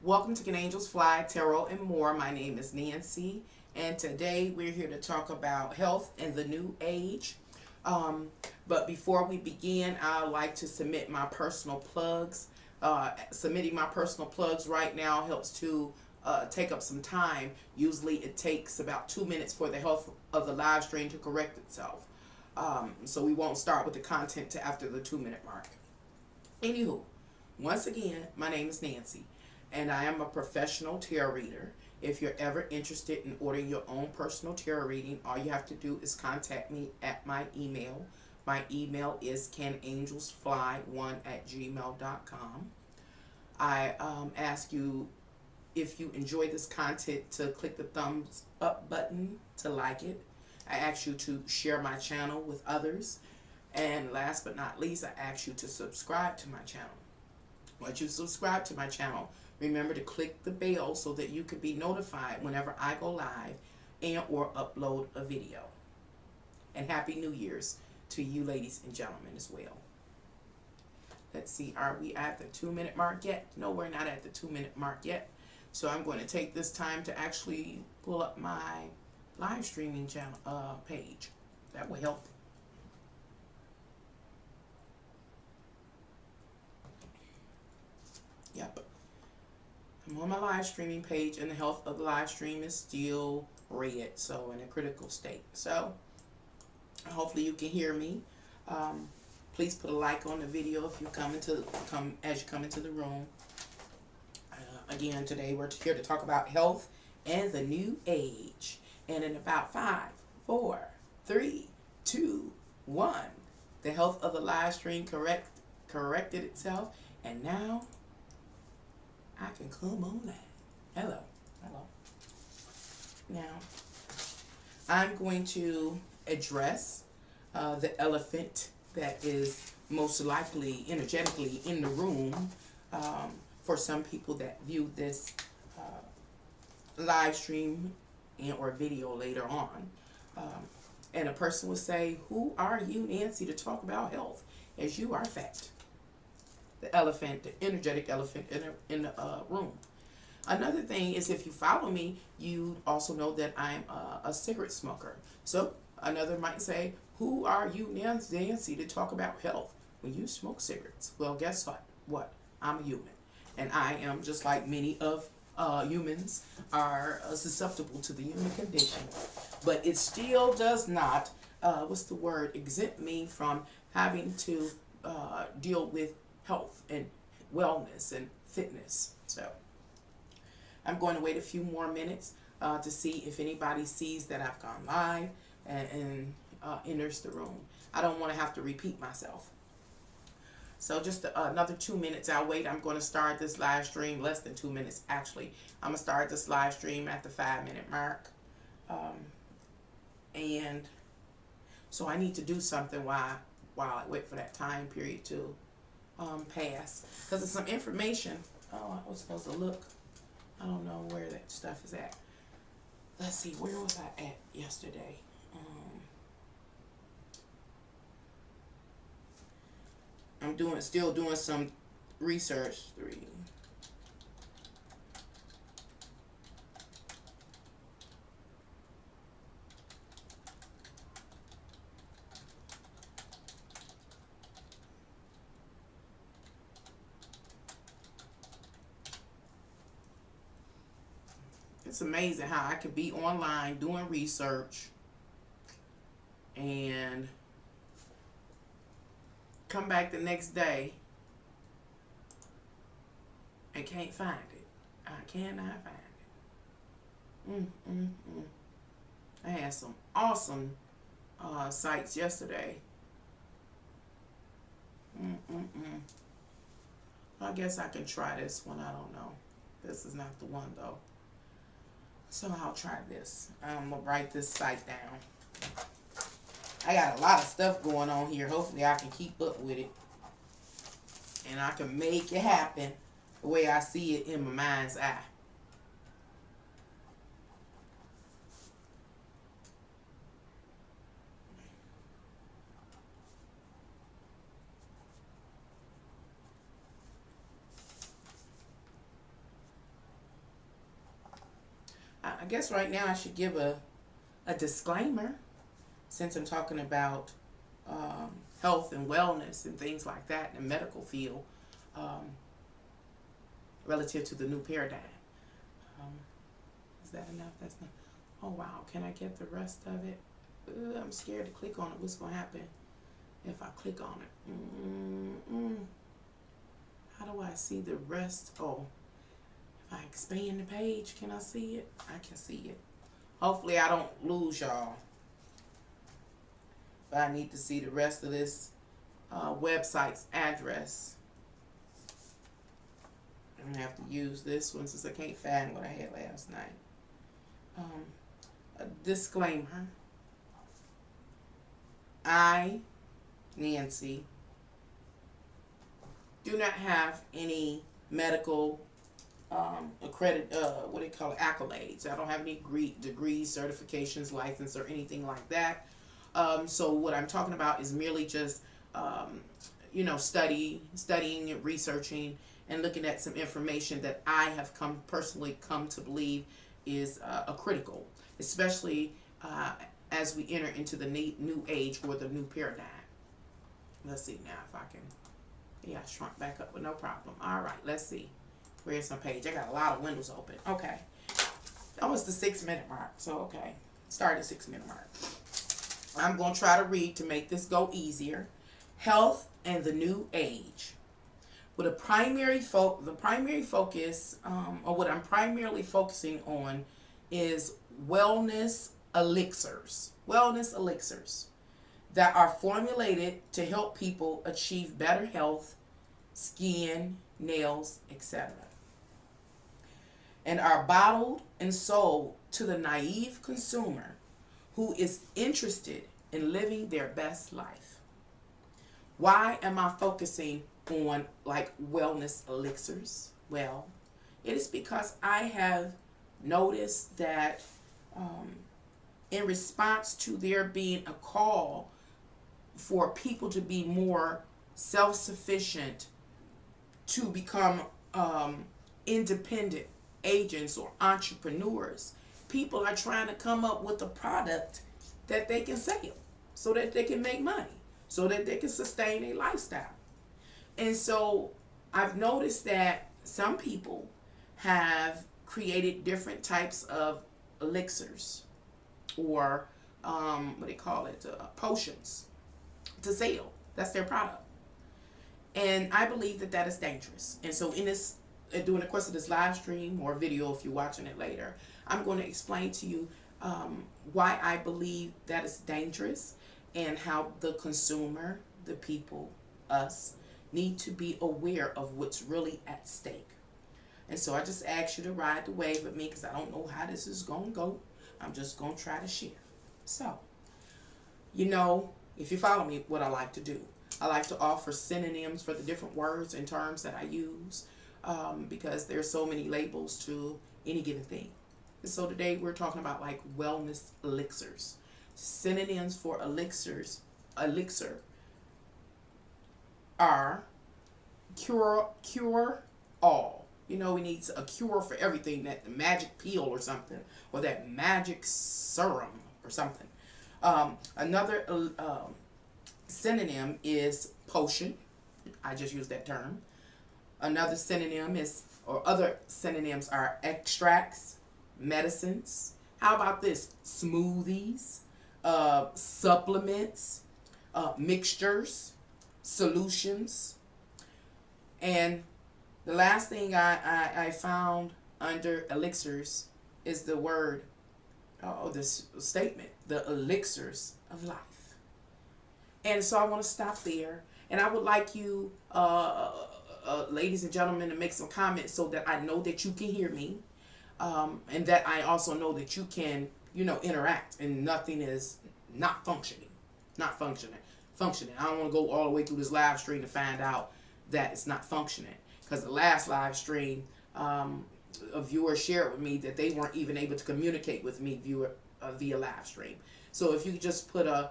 Welcome to Can Angels Fly, Tarot, and more. My name is Nancy, and today we're here to talk about health and the new age. But before we begin, I'd like to submit my personal plugs. Submitting my personal plugs right now helps to take up some time. Usually it takes about 2 minutes for the health of the live stream to correct itself. So we won't start with the content to after the 2-minute mark. Anywho, once again, my name is Nancy, and I am a professional tarot reader. If you're ever interested in ordering your own personal tarot reading, all you have to do is contact me at my email. My email is canangelsfly1@gmail.com. I ask you, if you enjoy this content, to click the thumbs up button to like it. I ask you to share my channel with others. And last but not least, I ask you to subscribe to my channel. Once you subscribe to my channel, remember to click the bell so that you can be notified whenever I go live and or upload a video. And Happy New Year's to you ladies and gentlemen as well. Let's see, are we at the 2-minute mark yet? No, we're not at the 2-minute mark yet. So I'm going to take this time to actually pull up my live streaming channel page. That will help. Yep. I'm on my live streaming page, and the health of the live stream is still red, so in a critical state. So hopefully you can hear me. Please put a like on the video if you come as you come into the room. Again, today we're here to talk about health and the new age. And in about 5, 4, 3, 2, 1, the health of the live stream corrected itself, and now I can come on live. Hello. Now, I'm going to address the elephant that is most likely energetically in the room for some people that view this live stream or video later on. And a person would say, who are you, Nancy, to talk about health, as you are fact? The elephant, the energetic elephant in the room. Another thing is, if you follow me, you also know that I'm a cigarette smoker. So another might say, who are you, Nancy, to talk about health when you smoke cigarettes? Well, guess what? I'm a human. And I am, just like many of humans are susceptible to the human condition. But it still does not, exempt me from having to deal with health and wellness and fitness. So I'm going to wait a few more minutes to see if anybody sees that I've gone live and enters the room. I don't want to have to repeat myself. So just another 2 minutes, I'll wait. I'm going to start this live stream, less than 2 minutes actually. I'm going to start this live stream at the 5-minute mark. And so I need to do something while I wait for that time period to pass. Because it's some information. Oh, I was supposed to look. I don't know where that stuff is at. Let's see, where was I at yesterday? I'm still doing some research. 3. It's amazing how I could be online doing research and come back the next day and can't find it. I cannot find it. I had some awesome sites yesterday. I guess I can try this one. I don't know. This is not the one though. So I'll try this. I'm going to write this site down. I got a lot of stuff going on here. Hopefully I can keep up with it. And I can make it happen the way I see it in my mind's eye. I guess right now I should give a disclaimer since I'm talking about health and wellness and things like that in the medical field um, relative to the new paradigm. Um, is that enough? That's not. Oh wow, can I get the rest of it? I'm scared to click on it. What's going to happen if I click on it? How do I see the rest? Oh, if I expand the page, can I see it? I can see it. Hopefully I don't lose y'all. But I need to see the rest of this website's address. I'm going to have to use this one since I can't find what I had last night. A disclaimer. I, Nancy, do not have any medical accolades. I don't have any degrees, certifications, license, or anything like that. So what I'm talking about is merely just, studying and researching and looking at some information that I have personally come to believe is critical, especially as we enter into the new age or the new paradigm. Let's see now if I can. Yeah, I shrunk back up with no problem. All right, let's see. Where's my page? I got a lot of windows open. Okay. That was the 6-minute mark. So, okay. Start at 6-minute mark. I'm going to try to read to make this go easier. Health and the New Age. With the primary focus, or what I'm primarily focusing on is wellness elixirs. Wellness elixirs that are formulated to help people achieve better health, skin, nails, etc. and are bottled and sold to the naive consumer who is interested in living their best life. Why am I focusing on like wellness elixirs? Well, it is because I have noticed that in response to there being a call for people to be more self-sufficient, to become independent agents or entrepreneurs, people are trying to come up with a product that they can sell so that they can make money, so that they can sustain a lifestyle. And so I've noticed that some people have created different types of elixirs or what they call it, potions to sell. That's their product. And I believe that that is dangerous. And so in this, during the course of this live stream or video, if you're watching it later, I'm going to explain to you why I believe that is dangerous and how the consumer, the people, us, need to be aware of what's really at stake. And so I just ask you to ride the wave with me because I don't know how this is going to go. I'm just going to try to share. So, if you follow me, what I like to do, I like to offer synonyms for the different words and terms that I use because there's so many labels to any given thing. And so today we're talking about like wellness elixirs. Synonyms for elixir are cure all. We need a cure for everything, that magic pill or something, or that magic serum or something. Another synonym is potion. I just use that term. Another synonym other synonyms are extracts, medicines. How about this? Smoothies, supplements, mixtures, solutions. And the last thing I found under elixirs is the word, this statement, the elixirs of life. And so I want to stop there. And I would like you, ladies and gentlemen, to make some comments so that I know that you can hear me. And that I also know that you can, interact and nothing is not functioning. Functioning. I don't want to go all the way through this live stream to find out that it's not functioning. Because the last live stream, a viewer shared with me that they weren't even able to communicate with me via live stream. So if you could just put a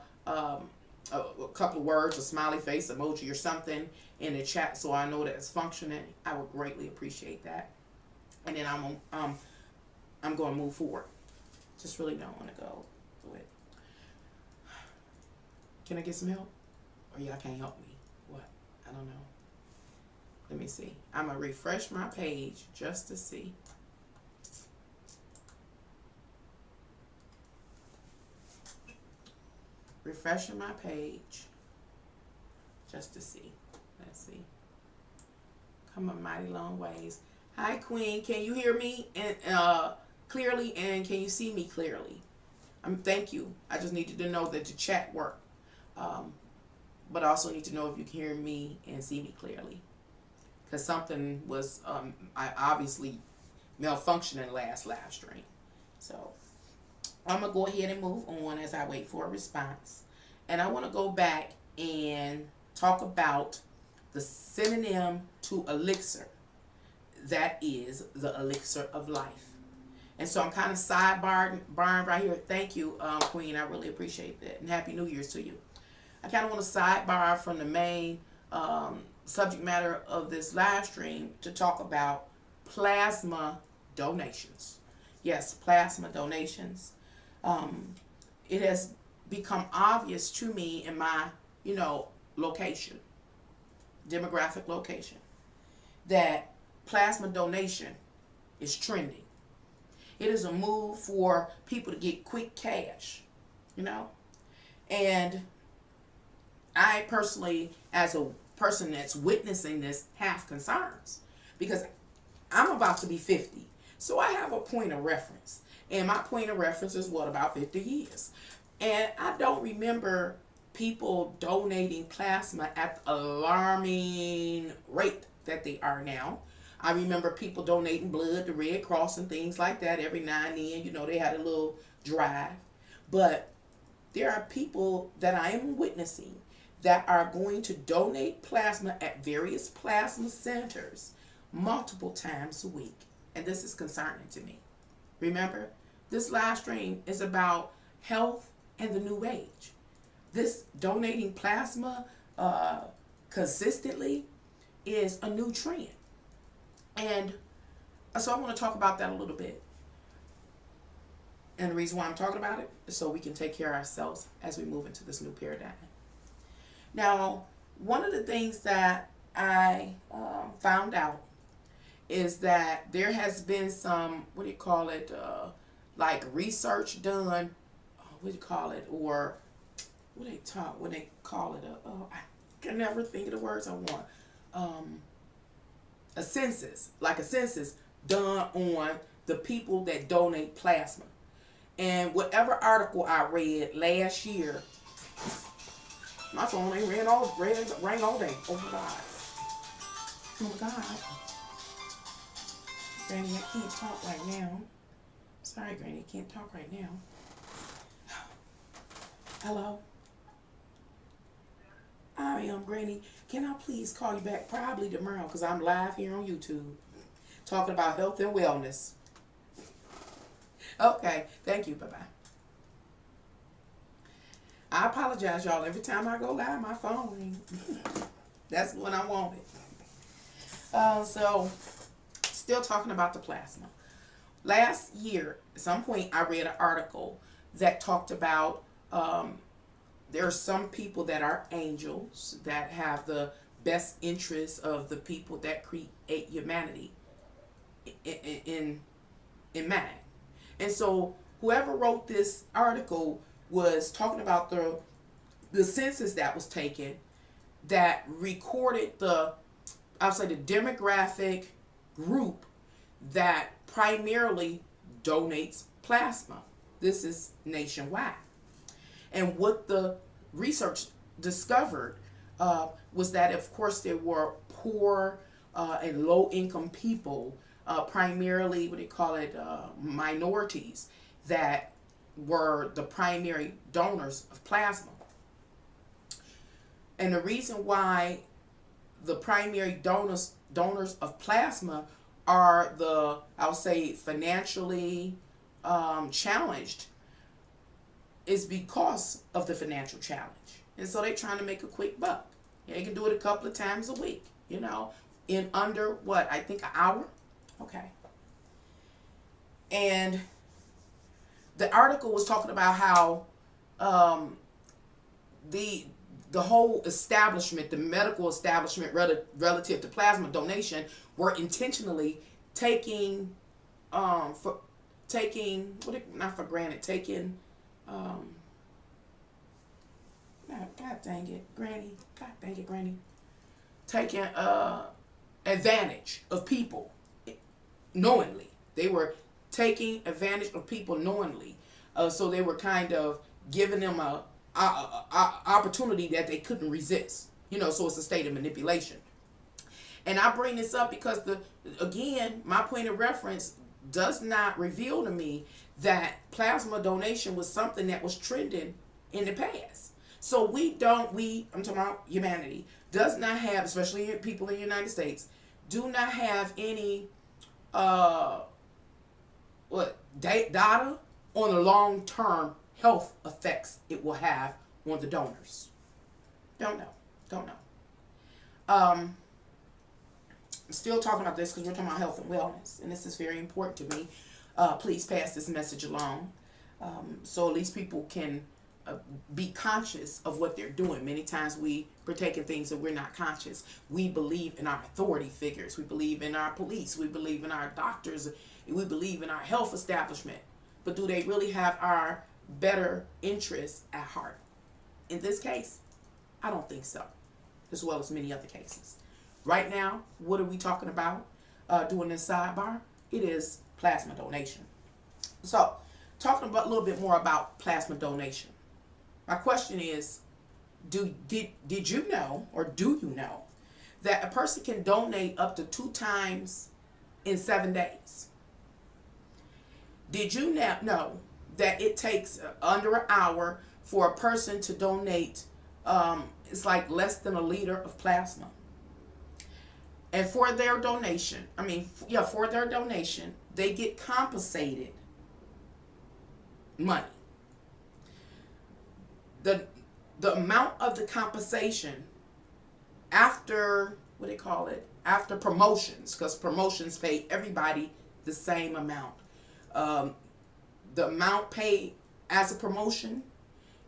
couple of words, a smiley face emoji or something in the chat so I know that it's functioning, I would greatly appreciate that. And then I'm going to move forward. Just really don't want to go through it. Can I get some help? Or y'all can't help me? What? I don't know. Let me see. I'm going to refresh my page just to see. Refreshing my page just to see. Let's see. Come a mighty long ways. Hi, Queen. Can you hear me and clearly, and can you see me clearly? Thank you. I just needed to know that the chat worked. But I also need to know if you can hear me and see me clearly. Because something was I obviously malfunctioning last live stream. So I'm going to go ahead and move on as I wait for a response. And I want to go back and talk about the synonym to elixir. That is the elixir of life. And so I'm kind of sidebarring right here. Thank you, Queen. I really appreciate that. And Happy New Year's to you. I kind of want to sidebar from the main subject matter of this live stream to talk about plasma donations. Yes, plasma donations. It has become obvious to me in my, location, demographic location, that plasma donation is trending. It is a move for people to get quick cash, And I personally, as a person that's witnessing this, have concerns because I'm about to be 50. So I have a point of reference. And my point of reference is about 50 years. And I don't remember people donating plasma at the alarming rate that they are now. I remember people donating blood to Red Cross and things like that every now and then. They had a little drive. But there are people that I am witnessing that are going to donate plasma at various plasma centers multiple times a week. And this is concerning to me. Remember, this live stream is about health and the new age. This donating plasma consistently is a new trend. And so I want to talk about that a little bit. And the reason why I'm talking about it is so we can take care of ourselves as we move into this new paradigm. Now, one of the things that I found out is that there has been some, like research done, or what they call it, I can never think of the words I want. A census done on the people that donate plasma. And whatever article I read last year, my phone ain't rang all day. Oh my God. Oh my God. Granny, I can't talk right now. Sorry, Granny, I can't talk right now. Hello? I am Granny. Can I please call you back probably tomorrow because I'm live here on YouTube talking about health and wellness. Okay, thank you. Bye-bye. I apologize, y'all. Every time I go live, my phone rings. That's when I want it. So, still talking about the plasma. Last year, at some point, I read an article that talked about there are some people that are angels that have the best interests of the people that create humanity in mind. And so whoever wrote this article was talking about the census that was taken that recorded the demographic group that primarily donates plasma. This is nationwide. And what the research discovered was that, of course, there were poor and low-income people, primarily minorities, that were the primary donors of plasma. And the reason why the primary donors of plasma are financially challenged is because of the financial challenge. And so they're trying to make a quick buck. They can do it a couple of times a week, in under an hour? Okay. And the article was talking about how um, the the whole establishment, the medical establishment relative to plasma donation, were intentionally taking for taking what it, not for granted, taking God dang it, Granny, God dang it, Granny, taking advantage of people knowingly. They were taking advantage of people knowingly. So they were kind of giving them a opportunity that they couldn't resist. So it's a state of manipulation. And I bring this up because again, my point of reference does not reveal to me that plasma donation was something that was trending in the past. So I'm talking about humanity, does not have, especially people in the United States, do not have any data on the long-term health effects it will have on the donors. Don't know. I'm still talking about this because we're talking about health and wellness, and this is very important to me. Please pass this message along, so at least people can be conscious of what they're doing. Many times we partake in things that we're not conscious. We believe in our authority figures. We believe in our police. We believe in our doctors. We believe in our health establishment. But do they really have our better interests at heart? In this case, I don't think so, as well as many other cases. Right now, what are we talking about doing this sidebar? It is plasma donation. So, talking about a little bit more about plasma donation. My question is, did you know, or do you know, that a person can donate up to 2 times in 7 days? Did you know that it takes under an hour for a person to donate, it's like less than a liter of plasma? And for their donation, they get compensated money. The amount of the compensation after, after promotions, because promotions pay everybody the same amount. The amount paid as a promotion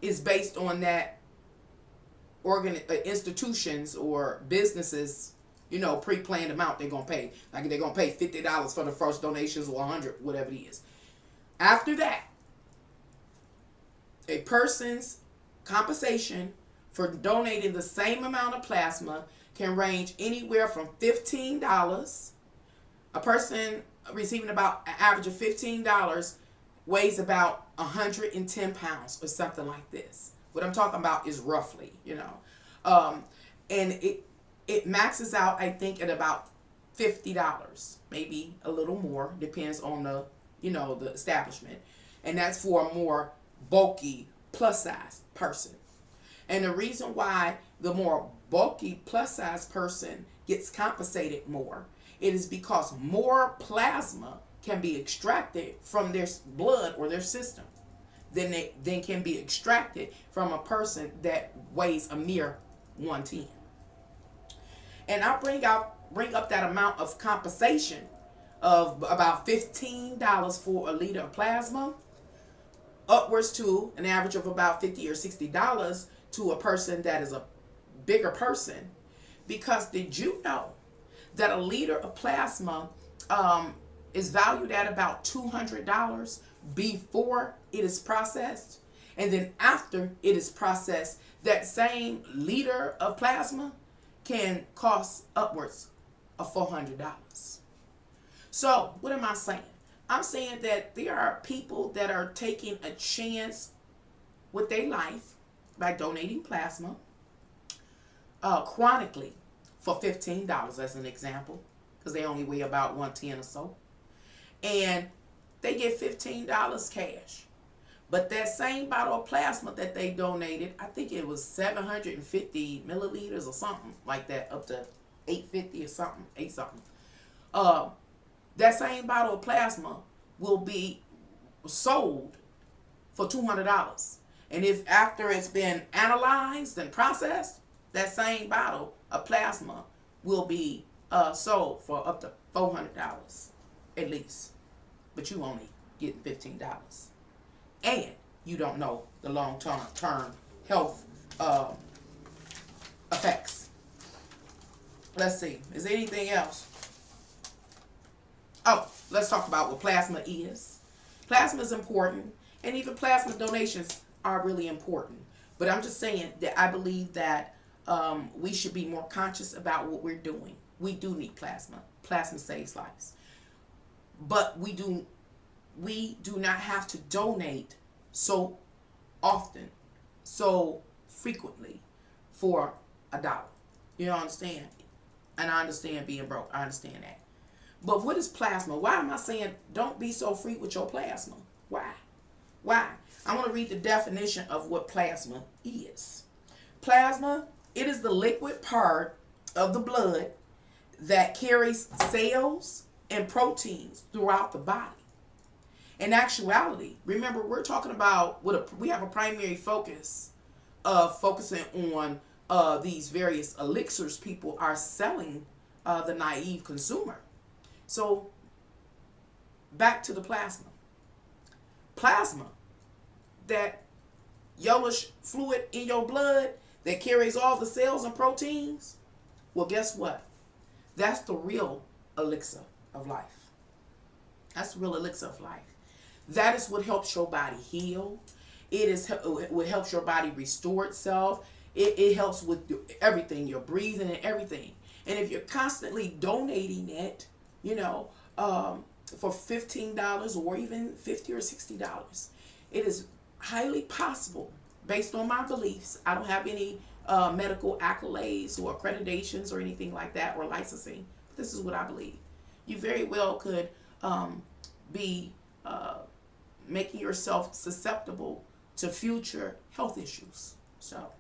is based on that institutions or businesses, pre-planned amount they're going to pay. Like they're going to pay $50 for the first donations or $100, whatever it is. After that, a person's compensation for donating the same amount of plasma can range anywhere from $15. A person receiving about an average of $15 weighs about 110 pounds or something like this. What I'm talking about is roughly, and it maxes out, I think, at about $50, maybe a little more, depends on the establishment, and that's for a more bulky plus size person. And the reason why the more bulky plus size person gets compensated more, it is because more plasma can be extracted from their blood or their system than can be extracted from a person that weighs a mere 110. And I bring up that amount of compensation of about $15 for a liter of plasma, upwards to an average of about $50 or $60 to a person that is a bigger person. Because did you know that a liter of plasma is valued at about $200 before it is processed? And then after it is processed, that same liter of plasma can cost upwards of $400. So what am I saying? I'm saying that there are people that are taking a chance with their life by donating plasma chronically for $15 as an example, because they only weigh about 110 or so, and they get $15 cash. But that same bottle of plasma that they donated, I think it was 750 milliliters or something like that, up to 850 or something, 8 something. That same bottle of plasma will be sold for $200. And if after it's been analyzed and processed, that same bottle of plasma will be sold for up to $400 at least. But you only getting $15. and you don't know the long-term health uh, effects. Let's see. Is there anything else? Oh, let's talk about what plasma is. Plasma is important, and even plasma donations are really important. But I'm just saying that I believe that we should be more conscious about what we're doing. We do need plasma. Plasma saves lives. But we do not have to donate so often, so frequently for $1. You understand? And I understand being broke. I understand that. But what is plasma? Why am I saying don't be so free with your plasma? Why? Why? I want to read the definition of what plasma is. Plasma, it is the liquid part of the blood that carries cells and proteins throughout the body. In actuality, remember, we're talking about we have a primary focus of focusing on these various elixirs people are selling the naive consumer. So back to the plasma. Plasma, that yellowish fluid in your blood that carries all the cells and proteins, well, guess what? That's the real elixir of life. That's the real elixir of life. That is what helps your body heal. It is what helps your body restore itself. It helps with everything, your breathing and everything. And if you're constantly donating it, for $15 or even $50 or $60, it is highly possible, based on my beliefs. I don't have any medical accolades or accreditations or anything like that or licensing. But this is what I believe. You very well could be making yourself susceptible to future health issues. So,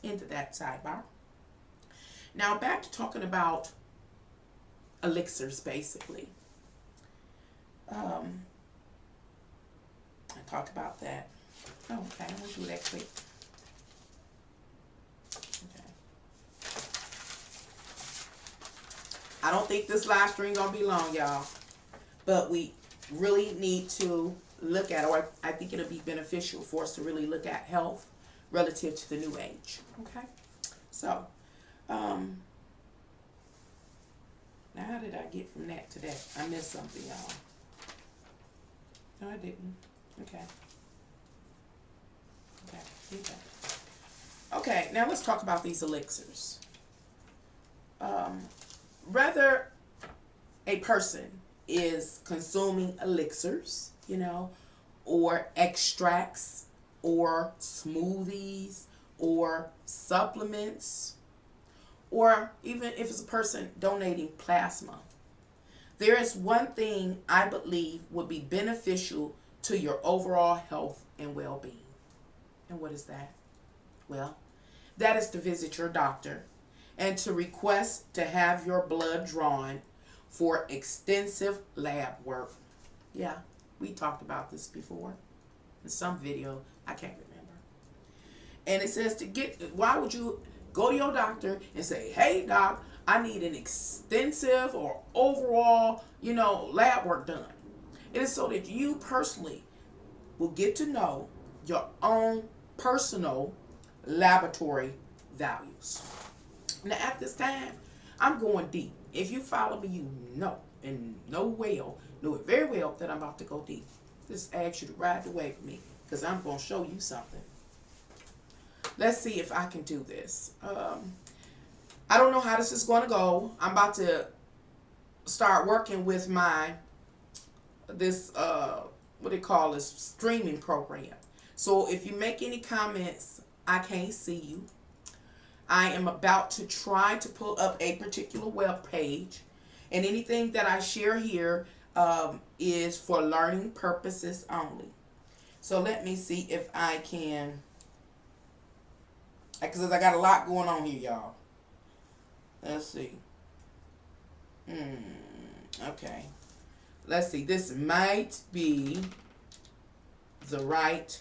into that sidebar. Now, back to talking about elixirs, basically. I talked about that. Oh, okay. I'm going to do that quick. Okay. I don't think this live stream going to be long, y'all. But we really need to look at, or I think it'll be beneficial for us to really look at health relative to the new age. Okay? So, now how did I get from that to that? I missed something, y'all. No, I didn't. Okay. Okay, now let's talk about these elixirs. Whether a person is consuming elixirs, or extracts, or smoothies, or supplements, or even if it's a person donating plasma, there is one thing I believe would be beneficial to your overall health and well-being. And what is that? Well, that is to visit your doctor and to request to have your blood drawn for extensive lab work. Yeah, we talked about this before in some video. I can't remember. And it says why would you go to your doctor and say, hey, doc, I need an extensive or overall, lab work done. It is so that you personally will get to know your own personal laboratory values. Now, at this time, I'm going deep. If you follow me, you know it very well that I'm about to go deep. Just ask you to ride the way with me, because I'm going to show you something. Let's see if I can do this. I don't know how this is going to go. I'm about to start working with this streaming program. So if you make any comments, I can't see you. I am about to try to pull up a particular web page, and anything that I share here is for learning purposes only. So let me see if I can, because I got a lot going on here, y'all. Let's see. Okay. Let's see. This might be the right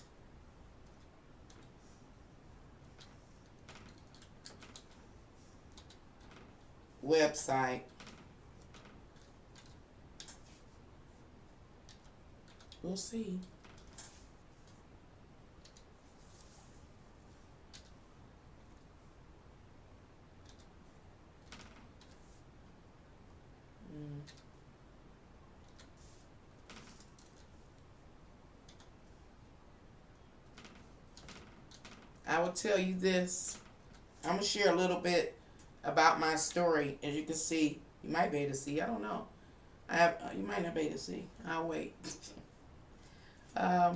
website. We'll see. I will tell you this. I'm going to share a little bit about my story. As you can see, you might be able to see. I don't know. You might not be able to see. I'll wait. I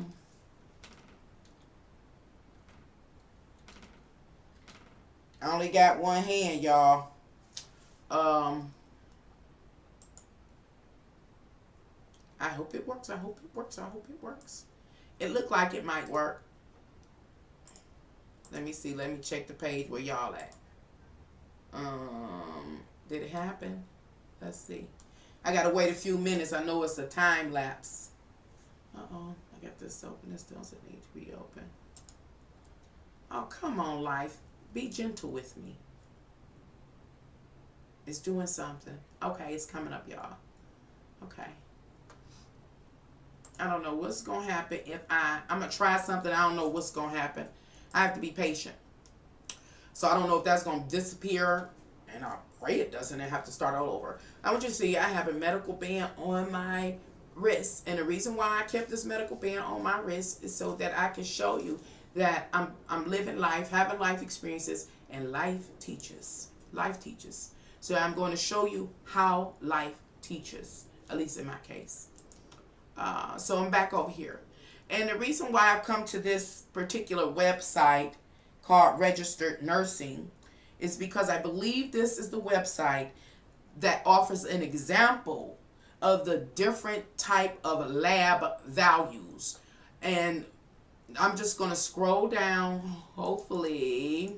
only got one hand, y'all. I hope it works. I hope it works. I hope it works. It looked like it might work. Let me see. Let me check the page where y'all at. Did it happen? Let's see. I gotta wait a few minutes. I know it's a time lapse. I got this open. This doesn't need to be open. Oh, come on, life. Be gentle with me. It's doing something. Okay, it's coming up, y'all. Okay. I don't know what's going to happen if I'm going to try something. I don't know what's going to happen. I have to be patient. So I don't know if that's going to disappear. And I pray it doesn't and have to start all over. I want you to see I have a medical band on my wrist. And the reason why I kept this medical band on my wrist is so that I can show you that I'm living life, having life experiences, and life teaches. Life teaches. So I'm going to show you how life teaches, at least in my case. So I'm back over here. And the reason why I've come to this particular website called Registered Nursing is because I believe this is the website that offers an example of the different type of lab values. And I'm just going to scroll down, hopefully.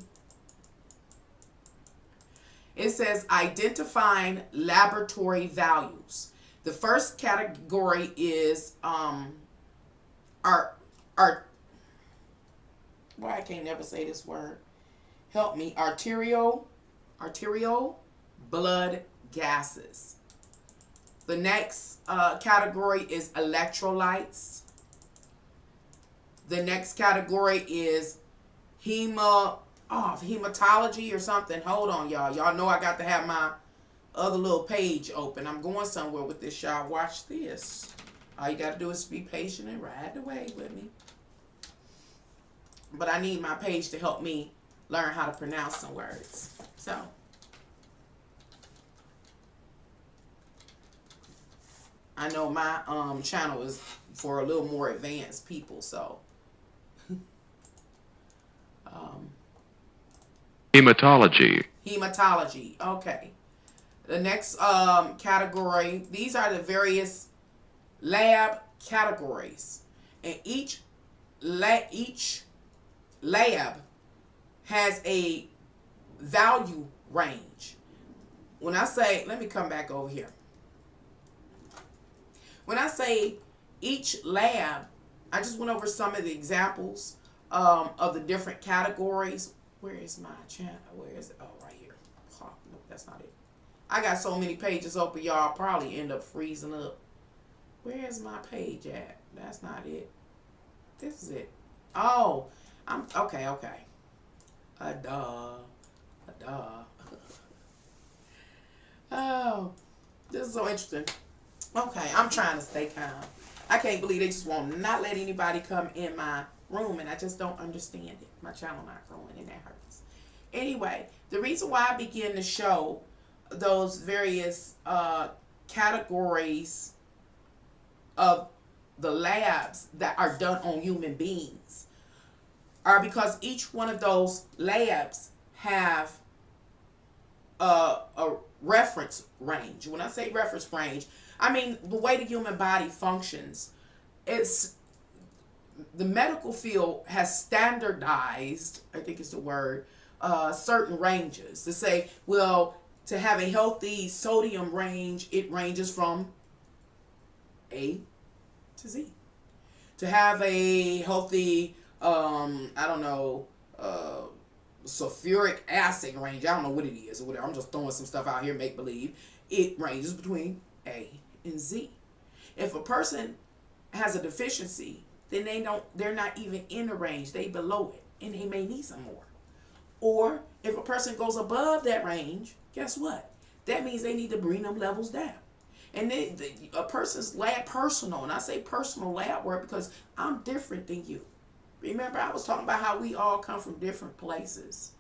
It says identifying laboratory values. The first category is why I can't never say this word. Help me. Arterial blood gases. The next category is electrolytes. The next category is hematology or something. Hold on, y'all. Y'all know I got to have my other little page open. I'm going somewhere with this, y'all. Watch this. All you got to do is be patient and ride the wave with me. But I need my page to help me learn how to pronounce some words. So, I know my channel is for a little more advanced people, so. Hematology. Hematology. Okay. The next category, these are the various lab categories. And each lab has a value range. When I say, let me come back over here. When I say each lab, I just went over some of the examples of the different categories. Where is my channel? Where is it? Oh, right here. Oh, no, that's not it. I got so many pages open, y'all probably end up freezing up. Where is my page at? That's not it. This is it. Oh, I'm okay. Oh, this is so interesting. Okay, I'm trying to stay calm. I can't believe they just won't not let anybody come in my room, and I just don't understand it. My channel not growing, and that hurts. Anyway, the reason why I begin to show those various categories of the labs that are done on human beings are because each one of those labs have a reference range. When I say reference range, I mean the way the human body functions. It's the medical field has standardized, I think is the word, certain ranges to say, well, to have a healthy sodium range, it ranges from A to Z. To have a healthy, sulfuric acid range, I don't know what it is or whatever. I'm just throwing some stuff out here, make believe. It ranges between A and Z. If a person has a deficiency, then they're not even in the range, they below it, and they may need some more. Or if a person goes above that range, guess what? That means they need to bring them levels down. And then a person's lab personal, and I say personal lab work because I'm different than you. Remember, I was talking about how we all come from different places.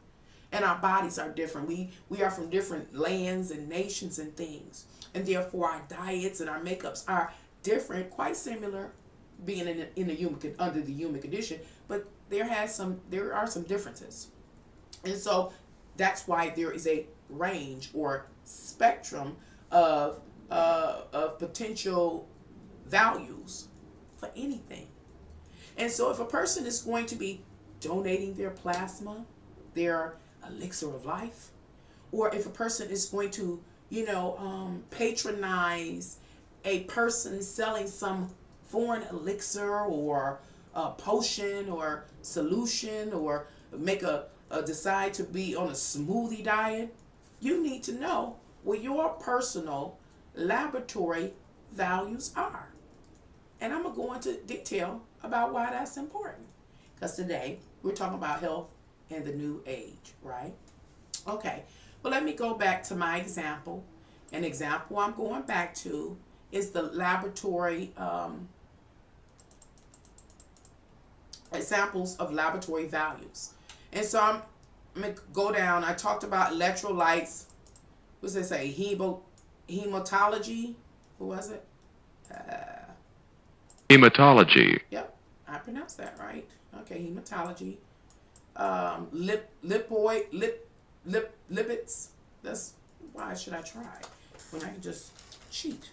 And our bodies are different. We are from different lands and nations and things. And therefore our diets and our makeups are different, quite similar being in the human under the human condition, but there are some differences. And so that's why there is a range or spectrum of potential values for anything. And so if a person is going to be donating their plasma, their elixir of life, or if a person is going to, patronize a person selling some foreign elixir or a potion or solution, or make a decide to be on a smoothie diet, you need to know what your personal laboratory values are. And I'm going to go into detail about why that's important. Because today we're talking about health and the new age, right? Okay, well, let me go back to my example. An example I'm going back to is the laboratory, examples of laboratory values. And so I'm going to go down. I talked about electrolytes. What's it say? Hematology. What was it? Hematology. Yep, I pronounced that right. Okay, hematology. Lipids. That's why should I try when I can just cheat?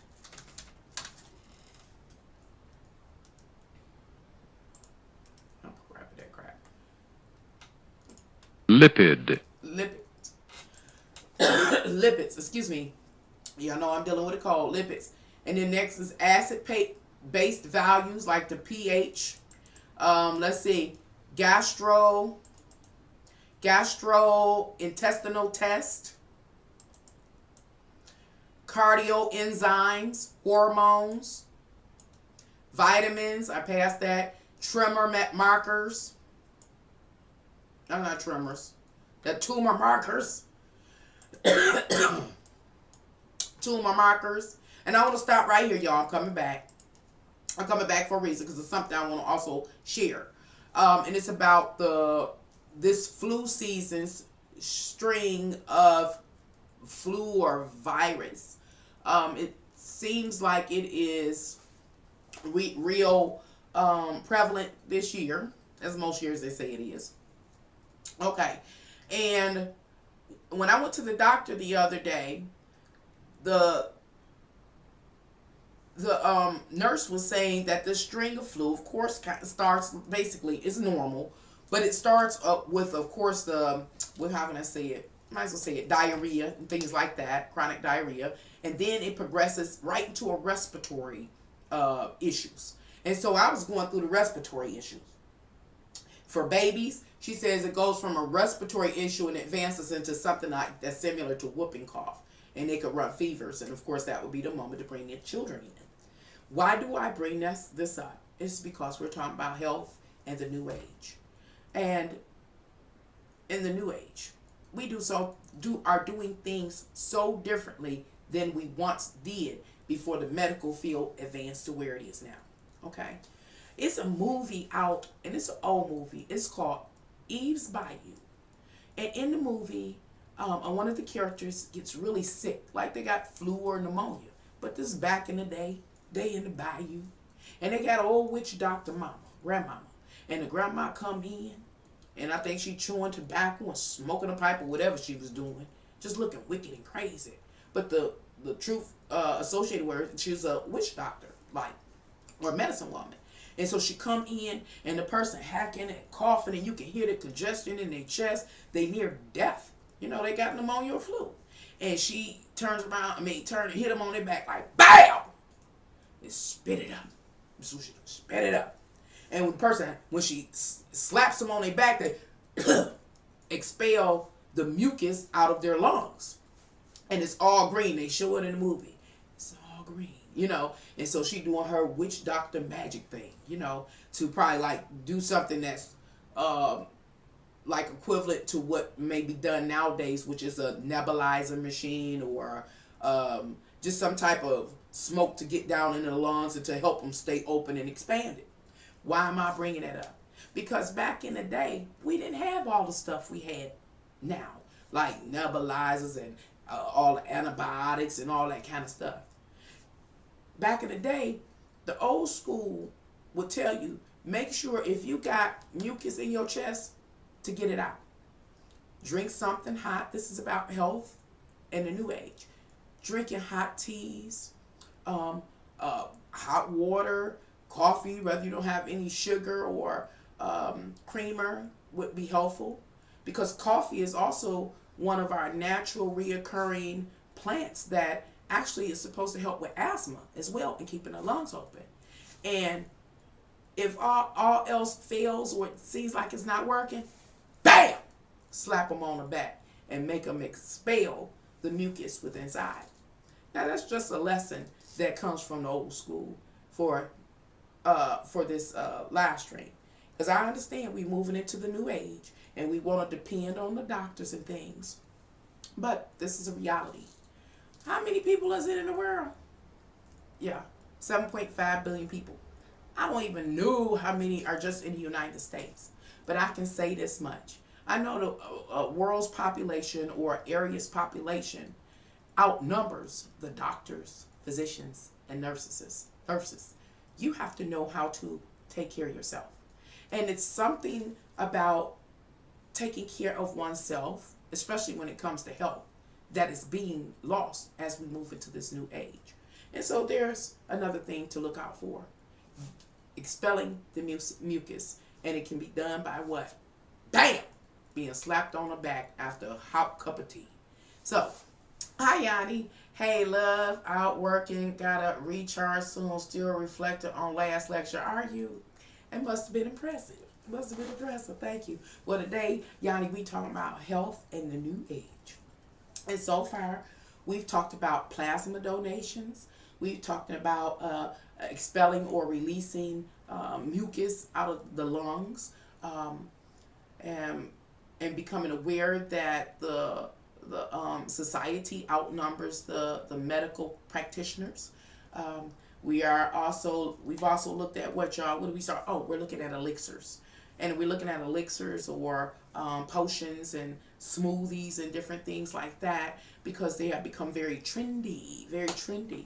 Oh, crap, that crap. Lipid. Lipids. Lipids. Excuse me. Y'all know I'm dealing with a cold. Lipids. And then next is acid-based values like the pH. Let's see. Gastrointestinal test, cardio enzymes, hormones, vitamins, I passed that, tremor markers, no, not tremors, the tumor markers, tumor markers, and I want to stop right here, y'all. I'm coming back for a reason, because it's something I want to also share, and it's about this flu season's string of flu or virus. It seems like it is real prevalent this year, as most years they say it is. Okay, and when I went to the doctor the other day, the nurse was saying that this string of flu, of course, starts basically is normal. But it starts up with, of course, how can I say it? Might as well say it, diarrhea and things like that, chronic diarrhea. And then it progresses right into a respiratory issues. And so I was going through the respiratory issues. For babies, she says it goes from a respiratory issue and advances into something like that's similar to whooping cough. And they could run fevers. And, of course, that would be the moment to bring their children in. Why do I bring this up? It's because we're talking about health and the new age. And in the new age, we are doing things so differently than we once did before the medical field advanced to where it is now. Okay, it's a movie out, and it's an old movie. It's called Eve's Bayou, and in the movie, one of the characters gets really sick, like they got flu or pneumonia. But this is back in the day, they in the bayou, and they got an old witch doctor grandmama. And the grandma come in, and I think she chewing tobacco and smoking a pipe or whatever she was doing, just looking wicked and crazy. But the truth associated with her, she was a witch doctor, or a medicine woman. And so she come in, and the person hacking and coughing, and you can hear the congestion in their chest. They near death. They got pneumonia or flu. And she turns around, hit them on their back like, BAM! And spit it up. So she spit it up. And when she slaps them on their back, they expel the mucus out of their lungs. And it's all green. They show it in the movie. It's all green, And so she doing her witch doctor magic thing, to probably do something that's equivalent to what may be done nowadays, which is a nebulizer machine or just some type of smoke to get down into the lungs and to help them stay open and expanded. Why am I bringing that up? Because back in the day, we didn't have all the stuff we had now, like nebulizers and all the antibiotics and all that kind of stuff. Back in the day, the old school would tell you, make sure if you got mucus in your chest, to get it out. Drink something hot. This is about health in the new age. Drinking hot teas, hot water, coffee, whether you don't have any sugar or creamer, would be helpful, because coffee is also one of our natural reoccurring plants that actually is supposed to help with asthma as well and keeping the lungs open. And if all else fails or it seems like it's not working, bam, slap them on the back and make them expel the mucus within inside. Now that's just a lesson that comes from the old school for this live stream, because I understand we're moving into the new age and we want to depend on the doctors and things, but this is a reality. How many people is it in the world? Yeah, 7.5 billion people. I don't even know how many are just in the United States, but I can say this much. I know the world's population or area's population outnumbers the doctors, physicians, and nurses. You have to know how to take care of yourself. And it's something about taking care of oneself, especially when it comes to health, that is being lost as we move into this new age. And so there's another thing to look out for. Expelling the mucus. And it can be done by what? Bam! Being slapped on the back after a hot cup of tea. So, hi Yanni. Hey love, out working, gotta recharge soon, still reflecting on last lecture. Are you? It must have been impressive. Thank you. Well, today, Yanni, we talking about health in the new age. And so far, we've talked about plasma donations. We've talked about expelling or releasing mucus out of the lungs, and becoming aware that the society outnumbers the medical practitioners. We've also looked at what do we start? Oh, we're looking at elixirs. And we're looking at elixirs or potions and smoothies and different things like that, because they have become very trendy.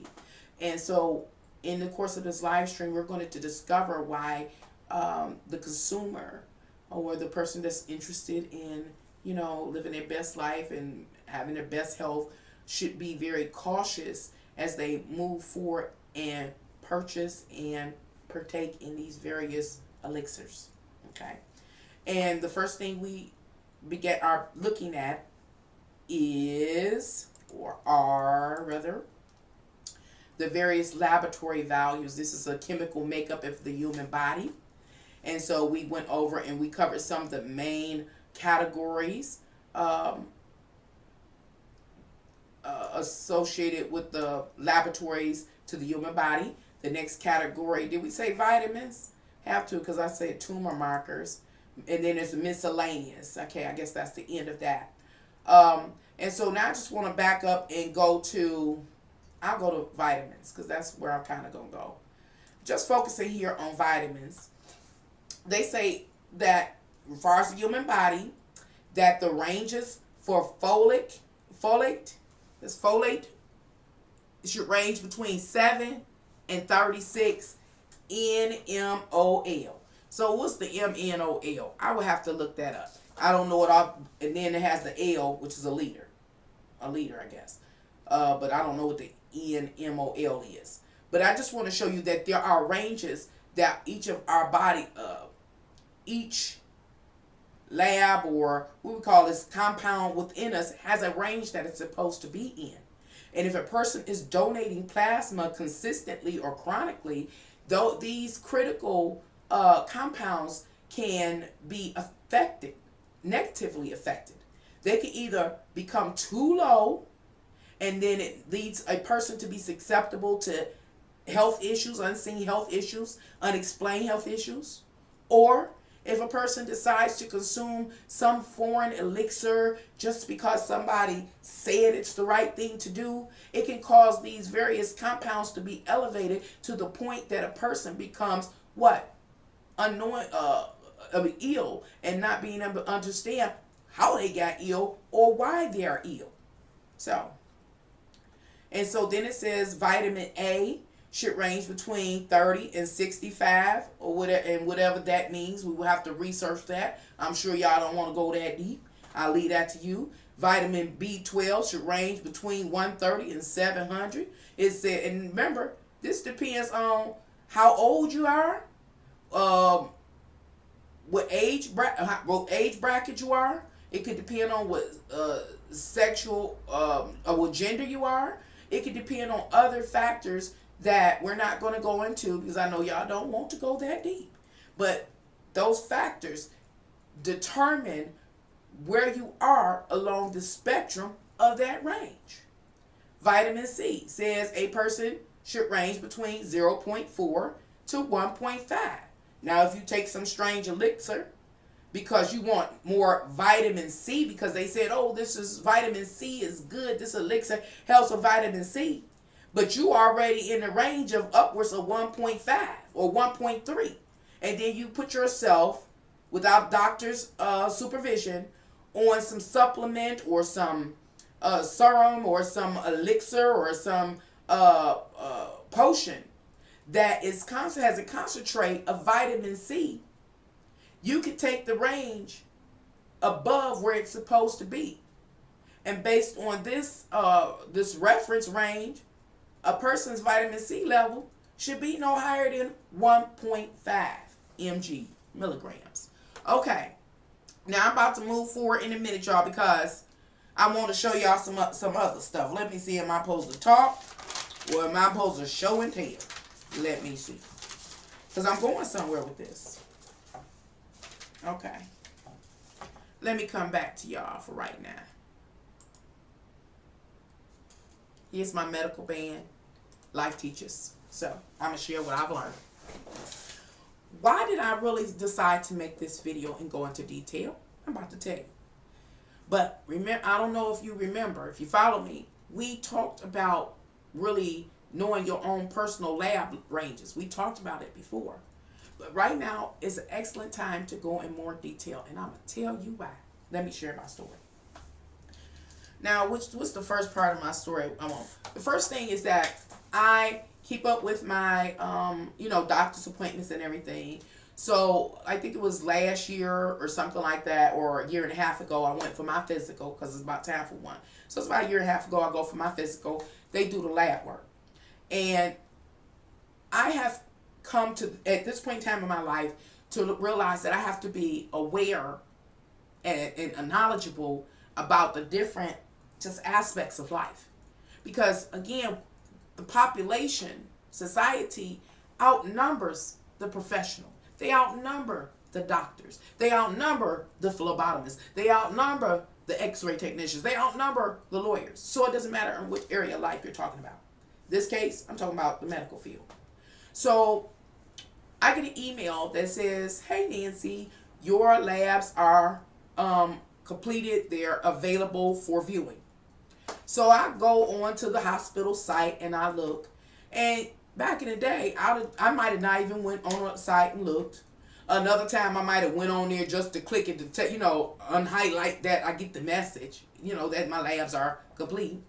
And so in the course of this live stream, we're going to discover why the consumer or the person that's interested in, living their best life and having their best health should be very cautious as they move forward and purchase and partake in these various elixirs. Okay. And the first thing we are looking at are the various laboratory values. This is a chemical makeup of the human body. And so we went over and we covered some of the main categories associated with the laboratories to the human body. The next category, did we say vitamins? Have to, because I said tumor markers. And then there's miscellaneous. Okay, I guess that's the end of that. And so now I just want to back up and I'll go to vitamins, because that's where I'm kind of going to go. Just focusing here on vitamins. They say that, as far as the human body, that the ranges for folate, it should range between 7 and 36 NMOL. So what's the MNOL? I would have to look that up. I don't know and then it has the L, which is a liter, I guess. But I don't know what the NMOL is. But I just want to show you that there are ranges that each of our body, each lab, or what we call this compound within us, has a range that it's supposed to be in. And if a person is donating plasma consistently or chronically, though these critical compounds can be negatively affected. They can either become too low, and then it leads a person to be susceptible to health issues, unseen health issues, unexplained health issues. Or if a person decides to consume some foreign elixir just because somebody said it's the right thing to do, it can cause these various compounds to be elevated to the point that a person becomes what? ill, and not being able to understand how they got ill or why they are ill. So, and so then it says vitamin A should range between 30 and 65 or whatever, and whatever that means. We will have to research that. I'm sure y'all don't want to go that deep. I'll leave that to you. Vitamin B12 should range between 130 and 700. It said, and remember, this depends on how old you are, what age bracket you are. It could depend on what sexual or what gender you are. It could depend on other factors that we're not going to go into because I know y'all don't want to go that deep. But those factors determine where you are along the spectrum of that range. Vitamin C says a person should range between 0.4 to 1.5. Now, if you take some strange elixir because you want more vitamin C, because they said, oh, this is vitamin C is good, this elixir helps with vitamin C, but you already in the range of upwards of 1.5 or 1.3, and then you put yourself without doctor's supervision on some supplement or some serum or some elixir or some potion that has a concentrate of vitamin C, you could take the range above where it's supposed to be. And based on this reference range, a person's vitamin C level should be no higher than 1.5 mg, milligrams. Okay, now I'm about to move forward in a minute, y'all, because I want to show y'all some other stuff. Let me see, am I supposed to talk or am I supposed to show and tell? Let me see. Because I'm going somewhere with this. Okay. Let me come back to y'all for right now. Here's my medical band, Life Teachers. So, I'm going to share what I've learned. Why did I really decide to make this video and go into detail? I'm about to tell you. But remember, I don't know if you remember, if you follow me, we talked about really knowing your own personal lab ranges. We talked about it before. But right now is an excellent time to go in more detail, and I'm going to tell you why. Let me share my story. Now, what's the first part of my story I want? The first thing is that I keep up with my, doctor's appointments and everything. So I think it was last year or something like that, or a year and a half ago, I went for my physical because it's about time for one. So it's about a year and a half ago, I go for my physical. They do the lab work. And I have come to, at this point in time in my life, to realize that I have to be aware and knowledgeable about the different just aspects of life. Because again, the population, society outnumbers the professional. They outnumber the doctors. They outnumber the phlebotomists. They outnumber the x-ray technicians. They outnumber the lawyers. So it doesn't matter in which area of life you're talking about. This case, I'm talking about the medical field. So I get an email that says, hey Nancy, your labs are completed. They're available for viewing. So I go on to the hospital site and I look. And back in the day, I might have not even went on the site and looked. Another time I might have went on there just to click it to unhighlight that I get the message, that my labs are complete.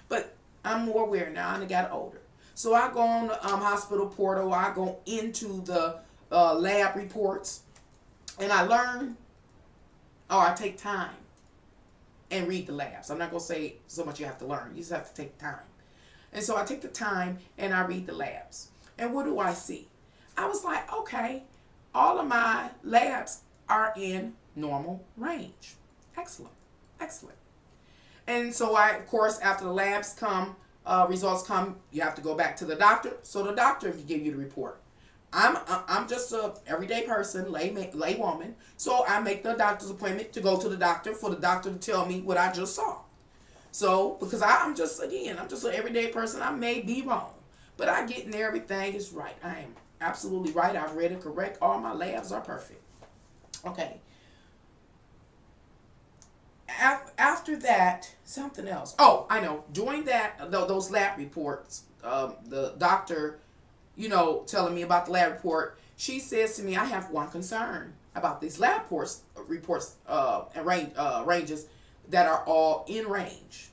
But I'm more aware now and I got older. So I go on the hospital portal. I go into the lab reports and I learn, I take time and read the labs. I'm not going to say so much you have to learn. You just have to take time. And so I take the time and I read the labs. And what do I see? I was like, okay, all of my labs are in normal range. Excellent. Excellent. And so of course, after the labs come, results come, you have to go back to the doctor. So the doctor give you the report. I'm just a everyday person, lay woman. So I make the doctor's appointment to go to the doctor for the doctor to tell me what I just saw. So, because I'm just an everyday person. I may be wrong, but I get in there, everything is right. I am absolutely right. I've read it correct. All my labs are perfect. Okay. After that, something else. Oh, I know. During those lab reports, the doctor, telling me about the lab report, she says to me, I have one concern. about these lab reports and ranges that are all in range.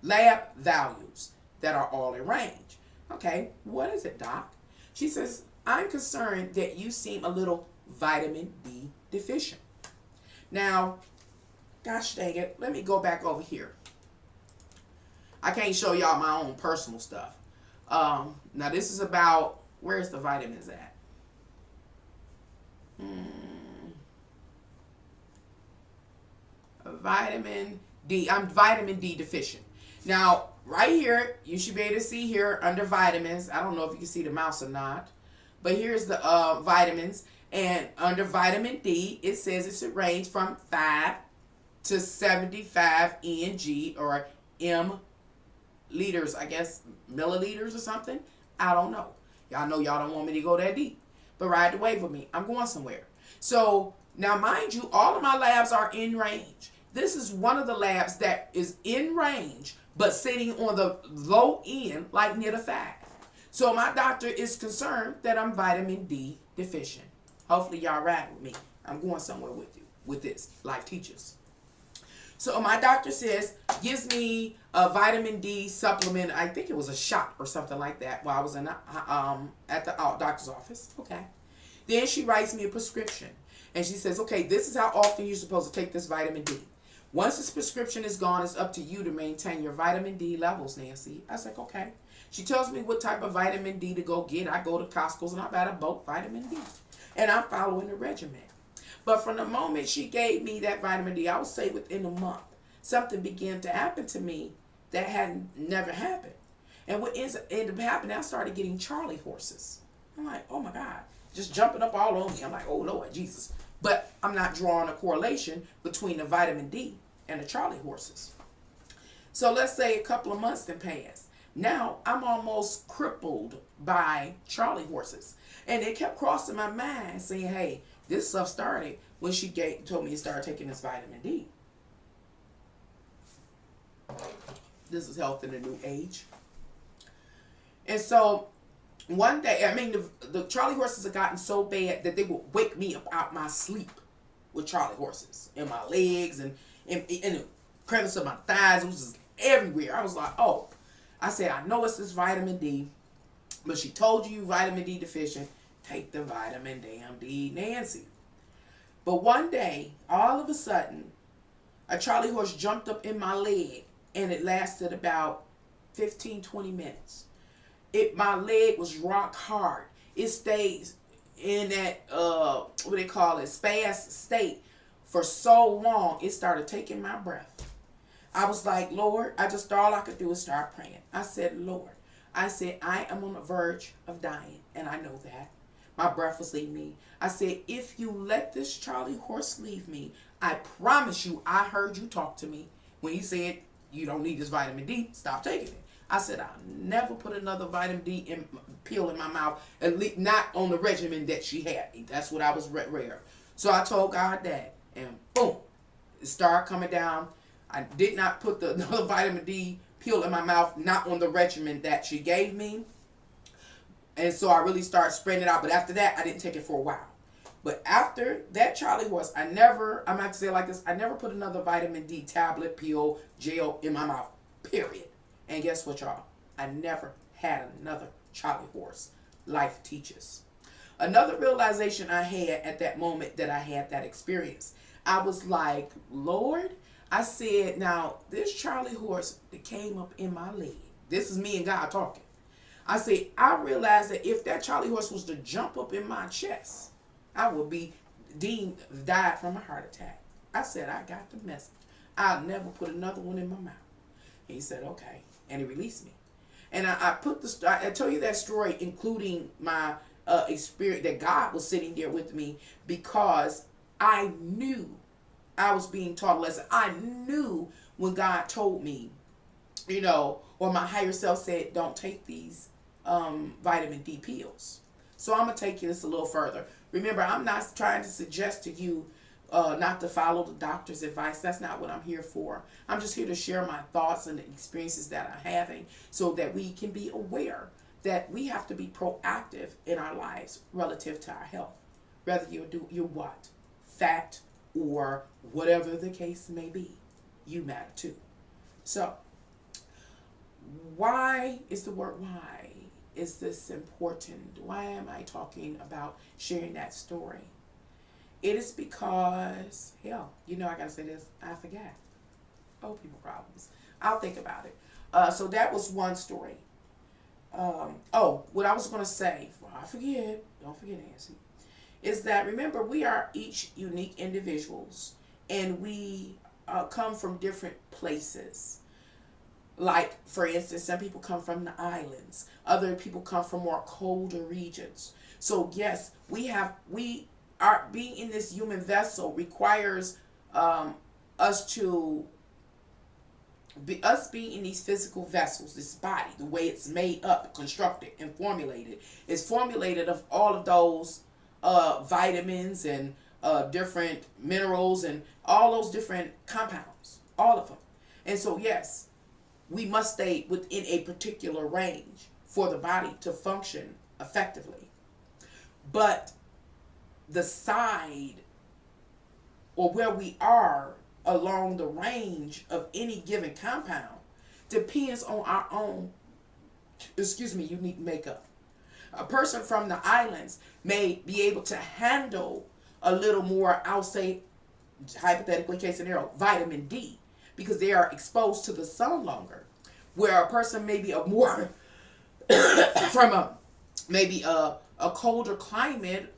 Lab values that are all in range. Okay, what is it, doc? She says, I'm concerned that you seem a little vitamin D deficient. Now, gosh dang it, let me go back over here. I can't show y'all my own personal stuff. Now this is about, where's the vitamins at? Vitamin D. I'm vitamin D deficient. Now, right here, you should be able to see here under vitamins. I don't know if you can see the mouse or not, but here's the vitamins. And under vitamin D, it says it should range from 5 to 75 ng or m liters, I guess, milliliters or something. I don't know. Y'all know y'all don't want me to go that deep. But ride the wave with me. I'm going somewhere. So, now mind you, all of my labs are in range. This is one of the labs that is in range, but sitting on the low end, like near the 5. So my doctor is concerned that I'm vitamin D deficient. Hopefully y'all ride with me. I'm going somewhere with you with this, like teachers. So my doctor says, gives me a vitamin D supplement. I think it was a shot or something like that while I was in at the doctor's office. Okay. Then she writes me a prescription. And she says, okay, this is how often you're supposed to take this vitamin D. Once this prescription is gone, it's up to you to maintain your vitamin D levels, Nancy. I was like, okay. She tells me what type of vitamin D to go get. I go to Costco's and I buy a bulk vitamin D. And I'm following the regimen. But from the moment she gave me that vitamin D, I would say within a month, something began to happen to me that had never happened. And what ended up happening, I started getting Charlie horses. I'm like, oh my God, just jumping up all on me. I'm like, oh Lord Jesus. But I'm not drawing a correlation between the vitamin D and the Charlie horses. So let's say a couple of months then pass. Now I'm almost crippled by Charlie horses. And it kept crossing my mind saying, hey, this stuff started when she told me to start taking this vitamin D. This is health in a new age. And so one day, I mean, the Charlie horses had gotten so bad that they would wake me up out my sleep with Charlie horses in my legs and in the crevice of my thighs. It was just everywhere. I was like, oh. I said, I know it's this vitamin D, but she told you vitamin D deficient. Take the vitamin damn D, Nancy. But one day, all of a sudden, a Charlie horse jumped up in my leg, and it lasted about 15, 20 minutes. My leg was rock hard. It stays in that, what they call it, spasm state for so long, it started taking my breath. I was like, Lord, all I could do is start praying. I said, Lord, I said, I am on the verge of dying, and I know that. My breath was leaving me. I said, if you let this Charlie horse leave me, I promise you, I heard you talk to me when he said, you don't need this vitamin D, stop taking it. I said, I'll never put another vitamin D pill in my mouth, at least not on the regimen that she had. That's what I was rare. So I told God that, and boom, it started coming down. I did not put another vitamin D pill in my mouth, not on the regimen that she gave me. And so I really started spreading it out. But after that, I didn't take it for a while. But after that Charlie horse, I'm going to say it like this, I never put another vitamin D tablet, pill, gel in my mouth, period. And guess what, y'all? I never had another Charlie horse. Life teaches. Another realization I had at that moment that I had that experience, I was like, Lord, I said, now, this Charlie horse that came up in my leg, this is me and God talking. I said, I realized that if that Charlie horse was to jump up in my chest, I would be died from a heart attack. I said, I got the message. I'll never put another one in my mouth. He said, okay. And he released me. And I tell you that story, including my experience that God was sitting there with me, because I knew I was being taught a lesson. I knew when God told me, or my higher self said, don't take these vitamin D pills. So I'm going to take this a little further. Remember, I'm not trying to suggest to you not to follow the doctor's advice. That's not what I'm here for. I'm just here to share my thoughts and the experiences that I'm having so that we can be aware that we have to be proactive in our lives relative to our health. whether you're what? Fat or whatever the case may be. You matter too. So, why is the word why? Is this important? Why am I talking about sharing that story? It is because, hell, I gotta say this, I forgot. Old people problems. I'll think about it. So that was one story. What I was gonna say, before I forget, don't forget, Nancy, is that remember we are each unique individuals, and we come from different places. Like, for instance, some people come from the islands. Other people come from more colder regions. So yes, we are being in this human vessel requires us to us being in these physical vessels, this body, the way it's made up, constructed, and formulated, is formulated of all of those vitamins and different minerals and all those different compounds, all of them. And so yes, we must stay within a particular range for the body to function effectively. But the side, or where we are along the range of any given compound, depends on our own, unique makeup. A person from the islands may be able to handle a little more, I'll say, hypothetically, case scenario, vitamin D, because they are exposed to the sun longer. Where a person may be a more from a colder climate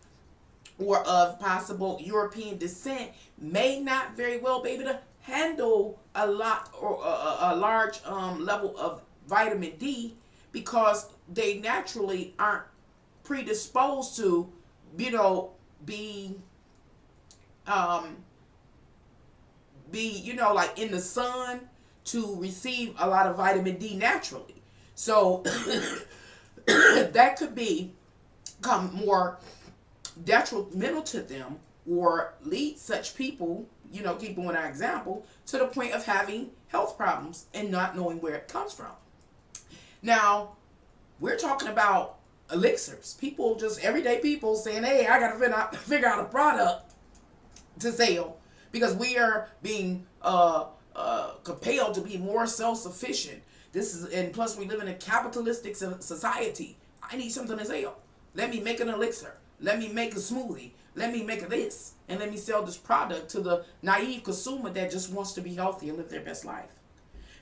or of possible European descent may not very well be able to handle a lot or a large level of vitamin D, because they naturally aren't predisposed to, be like in the sun to receive a lot of vitamin D naturally. So that could become more detrimental to them, or lead such people, keep going our example, to the point of having health problems and not knowing where it comes from. Now, we're talking about elixirs. People, just everyday people saying, hey, I got to figure out a product to sell, because we are being compelled to be more self-sufficient. And plus we live in a capitalistic society. I need something to sell. Let me make an elixir. Let me make a smoothie. Let me make this. And let me sell this product to the naive consumer that just wants to be healthy and live their best life.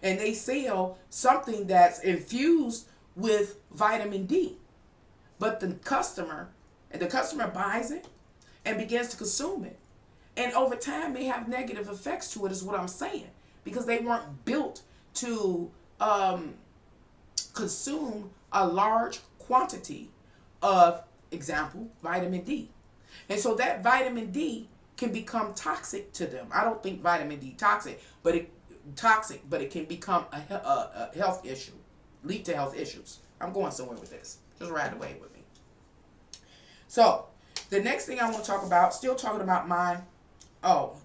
And they sell something that's infused with vitamin D. But the customer buys it and begins to consume it. And over time may have negative effects to it, is what I'm saying. Because they weren't built to consume a large quantity of, example, vitamin D. And so that vitamin D can become toxic to them. I don't think vitamin D toxic, but it can become a health issue, lead to health issues. I'm going somewhere with this. Just ride away with me. So the next thing I want to talk about, still talking about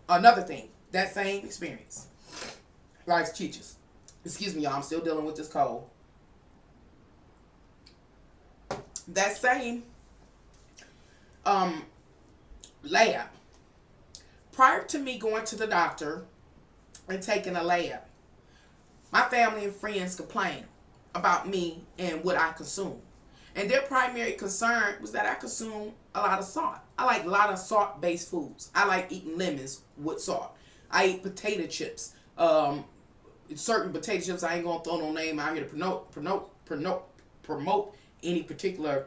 another thing, that same experience. Life teaches. Excuse me, y'all, I'm still dealing with this cold. That same lab. Prior to me going to the doctor and taking a lab, my family and friends complained about me and what I consume. And their primary concern was that I consume a lot of salt. I like a lot of salt-based foods. I like eating lemons with salt. I eat potato chips. Certain potato chips, I ain't gonna throw no name out here to promote any particular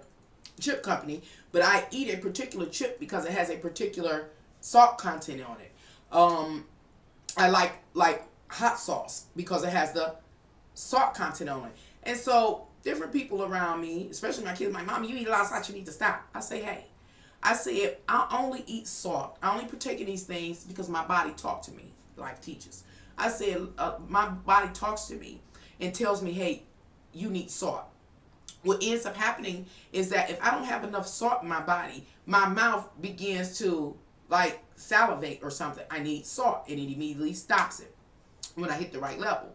chip company, but I eat a particular chip because it has a particular salt content on it. I like hot sauce because it has the salt content on it. And so different people around me, especially my kids, my mom, you eat a lot of salt, you need to stop. I say, hey, I said, I only eat salt. I only partake in these things because my body talks to me, like teachers. I said, my body talks to me and tells me, hey, you need salt. What ends up happening is that if I don't have enough salt in my body, my mouth begins to like salivate or something. I need salt, and it immediately stops it when I hit the right level.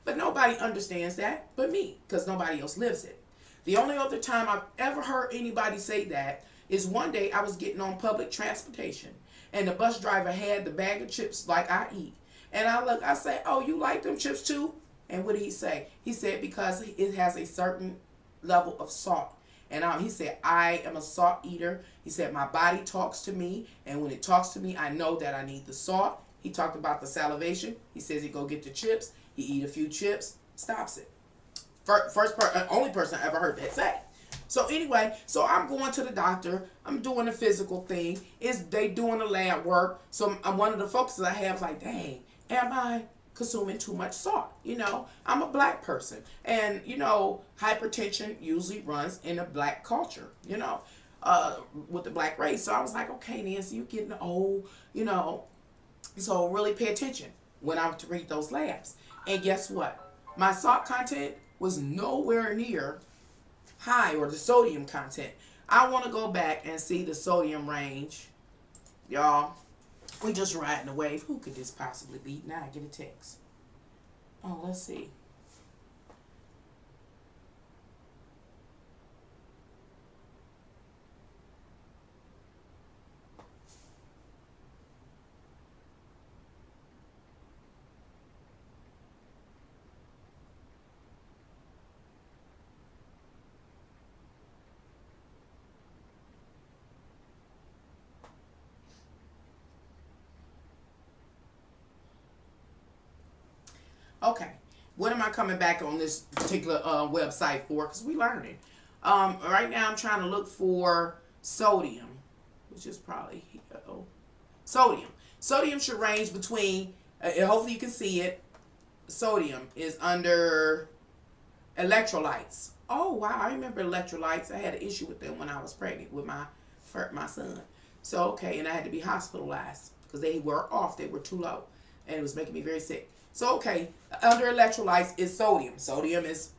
But nobody understands that but me, because nobody else lives it. The only other time I've ever heard anybody say that is one day I was getting on public transportation, and the bus driver had the bag of chips like I eat. And I look, I say, "Oh, you like them chips too?" And what did he say? He said, "Because it has a certain level of salt." And he said, "I am a salt eater." He said, "My body talks to me, and when it talks to me, I know that I need the salt." He talked about the salivation. He says he go get the chips. He eat a few chips, stops it. Only person I ever heard that say. So anyway, so I'm going to the doctor. I'm doing the physical thing. They doing the lab work. So one of the focuses I have is like, dang, am I consuming too much salt? I'm a black person, and hypertension usually runs in a black culture. With the black race. So I was like, okay, Nancy, you're getting old. So really pay attention when I to read those labs. And guess what? My salt content was nowhere near high, or the sodium content. I want to go back and see the sodium range. Y'all, we just riding the wave. Who could this possibly be? Now I get a text. Oh, let's see. Okay, what am I coming back on this particular website for? Because we learning. Right now I'm trying to look for sodium, which is probably sodium. Sodium should range between, hopefully you can see it. Sodium is under electrolytes. Oh wow, I remember electrolytes. I had an issue with them when I was pregnant with my son. So okay, and I had to be hospitalized because they were off. They were too low, and it was making me very sick. So okay, under electrolytes is sodium. Sodium is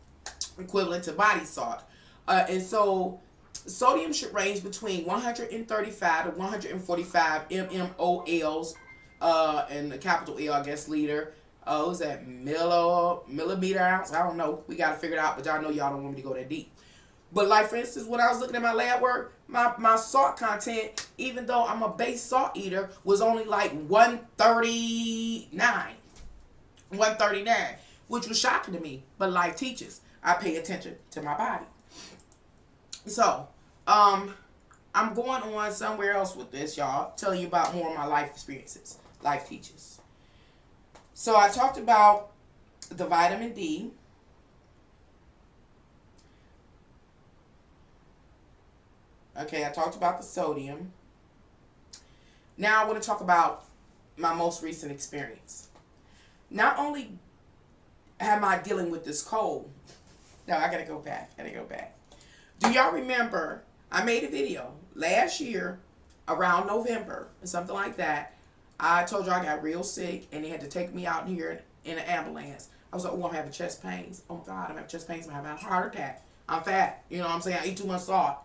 equivalent to body salt, and so sodium should range between 135 to 145 mmol, and the capital L, I guess, liter. What was that, millimeter ounce? I don't know. We got to figure it out, but y'all know y'all don't want me to go that deep. But like, for instance, when I was looking at my lab work, my salt content, even though I'm a base salt eater, was only like 139. 139, which was shocking to me. But life teaches. I pay attention to my body. So, I'm going on somewhere else with this, y'all. Telling you about more of my life experiences. Life teaches. So I talked about the vitamin D. Okay, I talked about the sodium. Now I want to talk about my most recent experience. Not only am I dealing with this cold. No, I gotta go back. Do y'all remember I made a video last year around November or something like that? I told you I got real sick and they had to take me out here in an ambulance. I was like, oh, I'm having chest pains. Oh my God, I'm having chest pains. I'm having a heart attack. I'm fat. You know what I'm saying? I eat too much salt.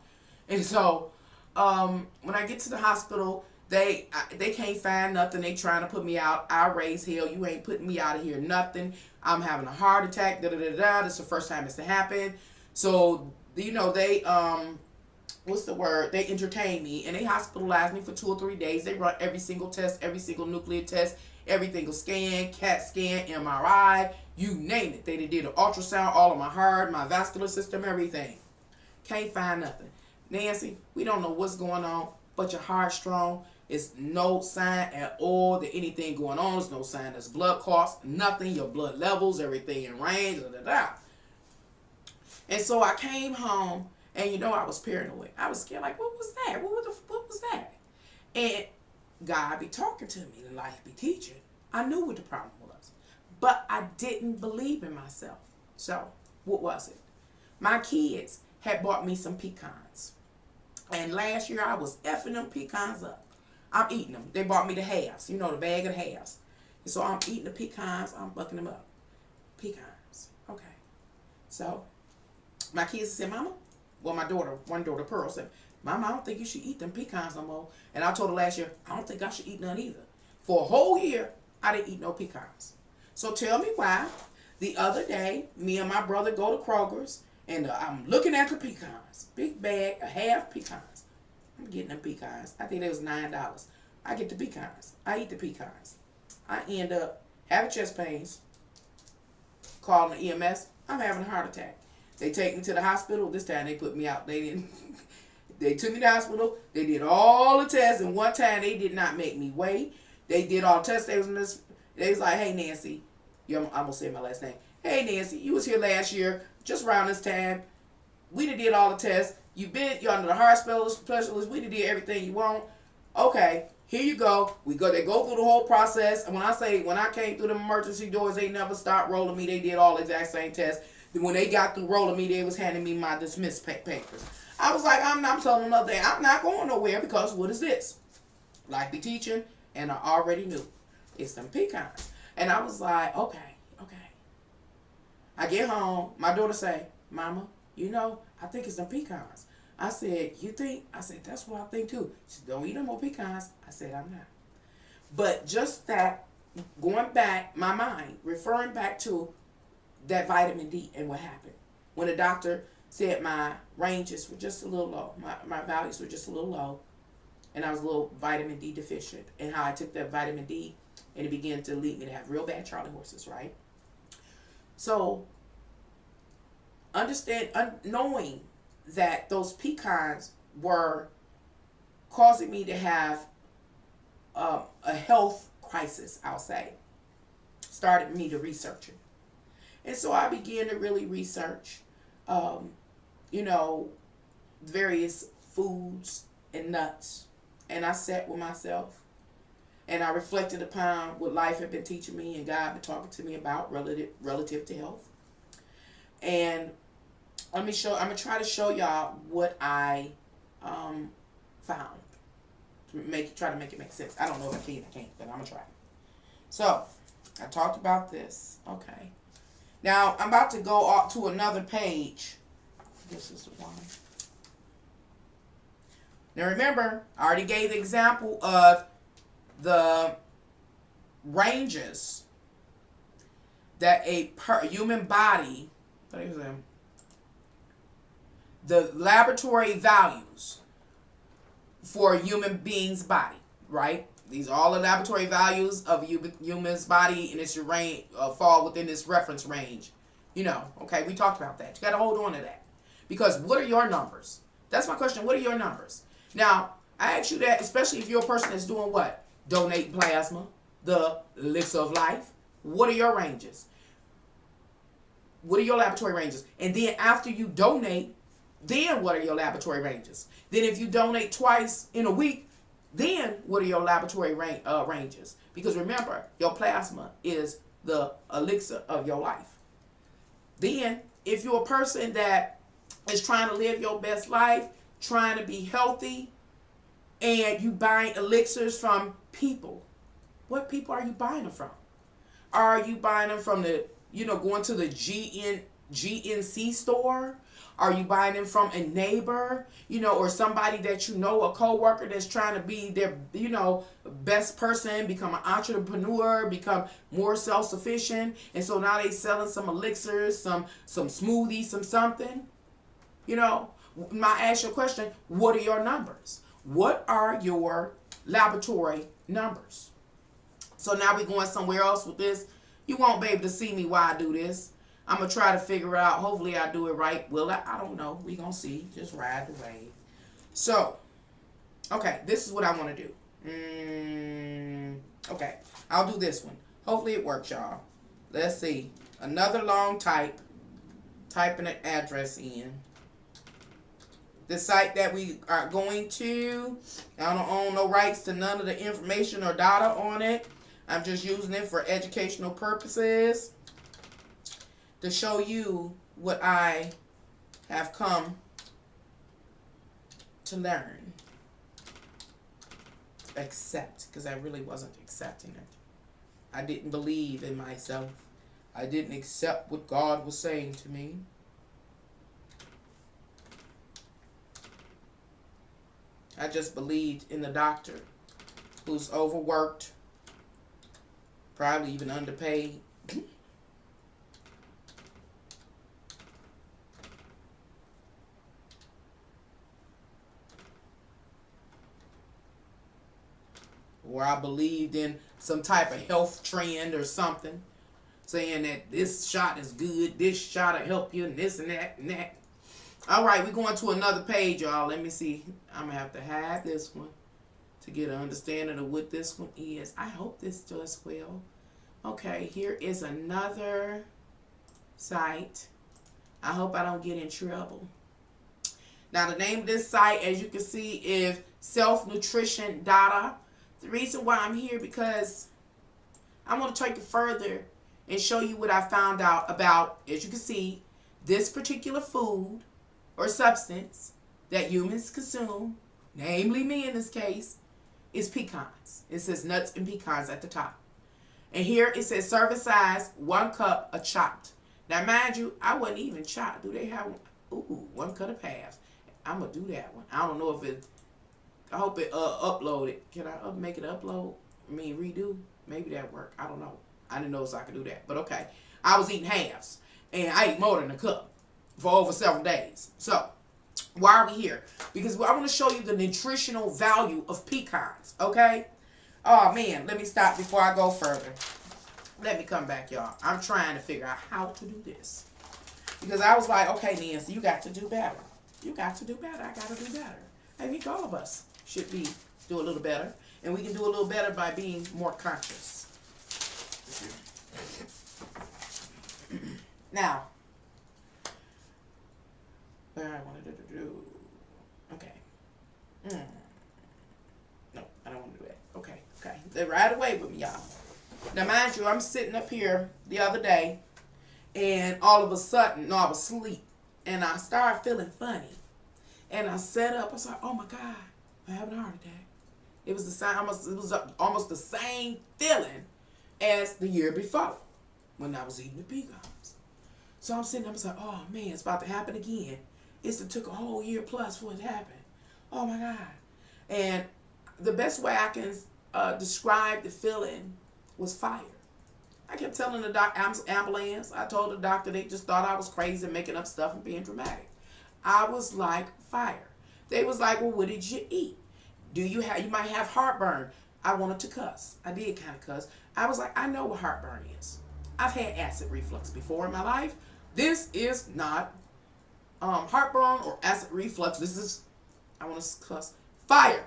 And so when I get to the hospital, they can't find nothing. They trying to put me out. I raise hell. You ain't putting me out of here. Nothing. I'm having a heart attack. Da da da da. This is the first time it's to happen. So they what's the word? They entertain me and they hospitalize me for 2 or 3 days. They run every single test, every single nuclear test, every single scan, CAT scan, MRI, you name it. They did an ultrasound, all of my heart, my vascular system, everything. Can't find nothing. Nancy, we don't know what's going on, but your heart's strong. It's no sign at all that anything going on. There's no sign there's blood clots, nothing. Your blood levels, everything in range. Da, da, da. And so I came home, and I was paranoid. I was scared. Like, what was that? What was that? And God be talking to me, and life be teaching. I knew what the problem was, but I didn't believe in myself. So what was it? My kids had bought me some pecans. And last year I was effing them pecans up. I'm eating them. They bought me the halves, the bag of the halves. And so I'm eating the pecans. I'm bucking them up. Pecans. Okay. So my kids said, Mama, well, one daughter, Pearl, said, Mama, I don't think you should eat them pecans no more. And I told her last year, I don't think I should eat none either. For a whole year, I didn't eat no pecans. So tell me why. The other day, me and my brother go to Kroger's, and I'm looking at the pecans. Big bag, a half pecans. I'm getting them pecans. I think it was $9. I get the pecans. I eat the pecans. I end up having chest pains, calling the EMS. I'm having a heart attack. They take me to the hospital. This time they put me out. They didn't. They took me to the hospital. They did all the tests, and one time they did not make me wait. They did all the tests. They was like, "Hey Nancy, I'm gonna say my last name. Hey Nancy, you was here last year, just around this time. We did all the tests. You're under the heart specialist. We did everything you want. Okay, here you go. They go through the whole process. And when I came through the emergency doors, they never stopped rolling me. They did all the exact same tests. When they got through rolling me, they was handing me my dismissed papers. I was like, I'm telling them nothing. I'm not going nowhere because what is this? Likely teaching, and I already knew. It's them pecans. And I was like, okay. I get home. My daughter say, Mama, I think it's them pecans. I said, you think? I said, that's what I think too. She said, don't eat no more pecans. I said, I'm not. But just that, going back, my mind, referring back to that vitamin D and what happened. When the doctor said my ranges were just a little low, my values were just a little low, and I was a little vitamin D deficient, and how I took that vitamin D, and it began to lead me to have real bad Charlie horses, right? So, knowing that those pecans were causing me to have a health crisis, I'll say, started me to researching. And so I began to really research, various foods and nuts. And I sat with myself and I reflected upon what life had been teaching me and God had been talking to me about relative to health. And I'm going to try to show y'all what I found. Try to make it make sense. I don't know if I can't, but I'm going to try. So, I talked about this. Okay. Now, I'm about to go up to another page. This is the one. Now, remember, I already gave the example of the ranges that a human body, the laboratory values for a human being's body, right? These are all the laboratory values of a human's body, and it's your range, fall within this reference range. Okay, we talked about that. You got to hold on to that. Because what are your numbers? That's my question. What are your numbers? Now, I ask you that, especially if you're a person that's doing what? Donate plasma, the elixir of life. What are your ranges? What are your laboratory ranges? And then after you donate, then what are your laboratory ranges? Then if you donate twice in a week, then what are your laboratory ranges? Because remember, your plasma is the elixir of your life. Then, if you're a person that is trying to live your best life, trying to be healthy, and you buying elixirs from people, what people are you buying them from? Are you buying them from going to the GNC store? Are you buying them from a neighbor, or somebody that a coworker that's trying to be their, best person, become an entrepreneur, become more self-sufficient, and so now they selling some elixirs, some smoothies, something? I ask you a question, what are your numbers? What are your laboratory numbers? So now we're going somewhere else with this. You won't be able to see me while I do this. I'm going to try to figure out. Hopefully I do it right. Will I? I don't know. We're going to see. Just ride the wave. So, okay. This is what I want to do. Okay. I'll do this one. Hopefully it works, y'all. Let's see. Another long type. Typing an address in. The site that we are going to, I don't own no rights to none of the information or data on it. I'm just using it for educational purposes to show you what I have come to learn. Accept, because I really wasn't accepting it. I didn't believe in myself. I didn't accept what God was saying to me. I just believed in the doctor who's overworked, probably even underpaid. or I believed in some type of health trend or something, saying that this shot is good, this shot will help you, and this and that and that. All right, we're going to another page, y'all. Let me see. I'm going to have to hide this one to get an understanding of what this one is. I hope this does well. Okay, here is another site. I hope I don't get in trouble. Now, the name of this site, as you can see, is Self-Nutrition Data. The reason why I'm here, because I want to take it further and show you what I found out about, as you can see, this particular food or substance that humans consume, namely me in this case, is pecans. It says nuts and pecans at the top. And here it says serving size, 1 cup of chopped. Now, mind you, I wasn't even chopped. Do they have one? Ooh, 1 cut of half. I'm going to do that one. I don't know if it, I hope it uploaded. Can I make it upload? I mean, redo? Maybe that work. I don't know. I didn't know so I could do that. But okay. I was eating halves. And I ate more than a cup for over several days. So, why are we here? Because I want to show you the nutritional value of pecans. Okay? Oh, man. Let me stop before I go further. Let me come back, y'all. I'm trying to figure out how to do this. Because I was like, okay, Nancy, you got to do better. You got to do better. I got to do better. I think all of us should do a little better. And we can do a little better by being more conscious. Now, where I wanted to do. Okay. No, I don't want to do that. Okay. They're right away with me, y'all. Now, mind you, I'm sitting up here the other day, and all of a sudden, I was asleep, and I started feeling funny. And I sat up. I was like, oh my God, I'm having a heart attack. It was almost the same feeling as the year before when I was eating the pecans. So I'm sitting up, I was like, oh man, it's about to happen again. It took a whole year plus for it to happen. Oh my God. And the best way I can describe the feeling was fire. I kept telling the ambulance, I told the doctor they just thought I was crazy and making up stuff and being dramatic. I was like fire. They was like, well, what did you eat? You might have heartburn. I wanted to cuss. I did kind of cuss. I was like, I know what heartburn is. I've had acid reflux before in my life. This is not heartburn or acid reflux. This is, I want to cuss, fire.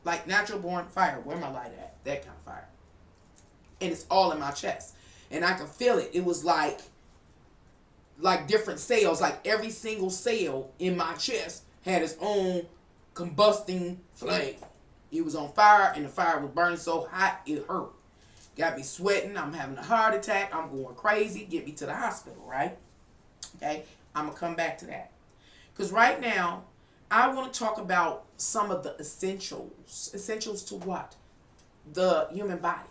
Like natural born fire. Where my light at? That kind of fire. And it's all in my chest. And I could feel it. It was like different cells, like every single cell in my chest had its own combusting flame. It was on fire, and the fire was burning so hot it hurt. Got me sweating. I'm having a heart attack. I'm going crazy. Get me to the hospital, right? Okay, I'm going to come back to that. Because right now, I want to talk about some of the essentials. Essentials to what? The human body.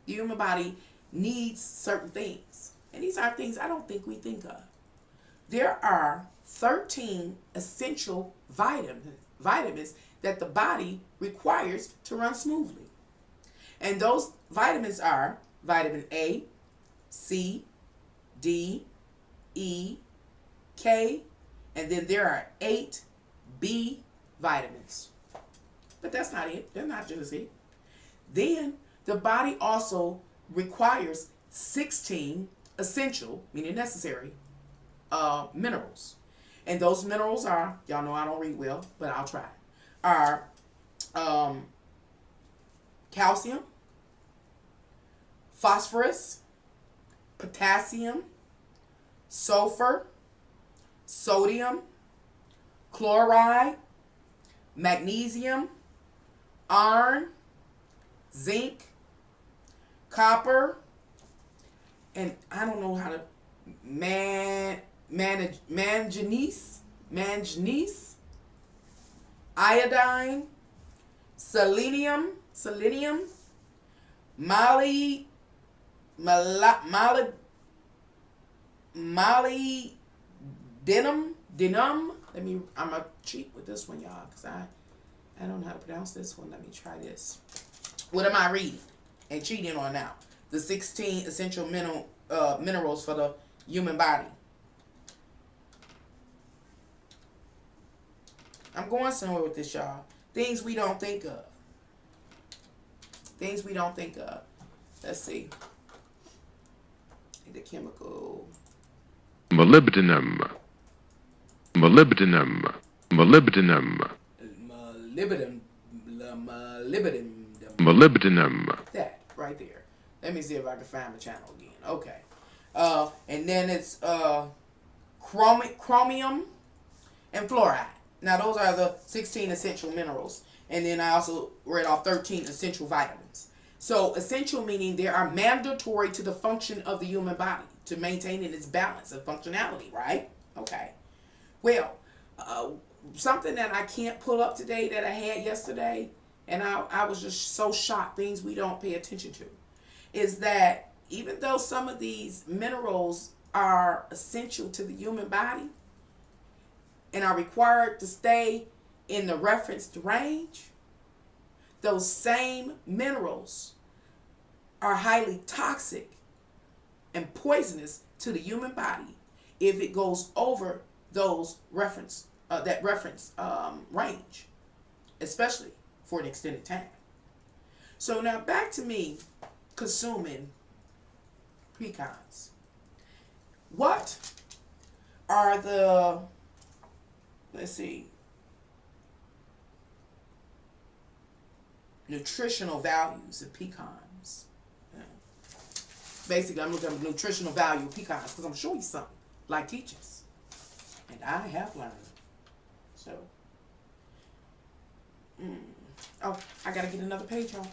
The human body needs certain things. And these are things I don't think we think of. There are 13 essential vitamins that the body requires to run smoothly. And those vitamins are vitamin A, C, D, E, K, and then there are 8 B vitamins. But that's not it. They're not just it. Then the body also requires 16 essential, meaning necessary, minerals. And those minerals are, y'all know I don't read well, but I'll try, are calcium, phosphorus, potassium, sulfur, sodium, chloride, magnesium, iron, zinc, copper, and I don't know how to manganese, iodine, selenium, molybdenum. I'm gonna cheat with this one, y'all, because I don't know how to pronounce this one. Let me try this. What am I reading and cheating on now? The 16 essential minerals for the human body. I'm going somewhere with this, y'all. Things we don't think of. Things we don't think of. Let's see. The chemical. Molybdenum. Molybdenum. Molybdenum. Molybdenum. Molybdenum. Molybdenum. That right there. Let me see if I can find the channel again. Okay. And then it's chromium and fluoride. Now those are the 16 essential minerals. And then I also read off 13 essential vitamins. So essential meaning they are mandatory to the function of the human body to maintain its balance and functionality, right? Okay. Well, something that I can't pull up today that I had yesterday, and I was just so shocked, things we don't pay attention to, is that even though some of these minerals are essential to the human body and are required to stay in the referenced range, those same minerals are highly toxic and poisonous to the human body if it goes over those reference range, especially for an extended time. So now back to me consuming pecans. What are the, let's see, nutritional values of pecans? Basically, I'm looking at the nutritional value of pecans because I'm showing you something like teachers. And I have learned. So, oh, I got to get another page on.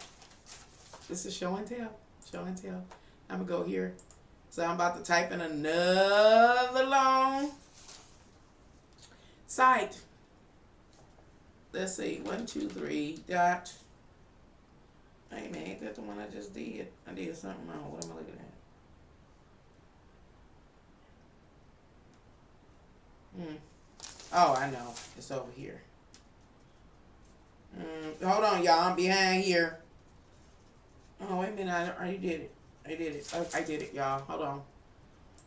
This is show and tell. Show and tell. I'm going to go here. So I'm about to type in another long site. Let's see. 1, 2, 3, dot. Hey man, ain't that the one I just did? I did something wrong. What am I looking at? Oh, I know. It's over here. Hold on, y'all. I'm behind here. Oh, wait a minute. I already did it. I did it. I did it, y'all. Hold on.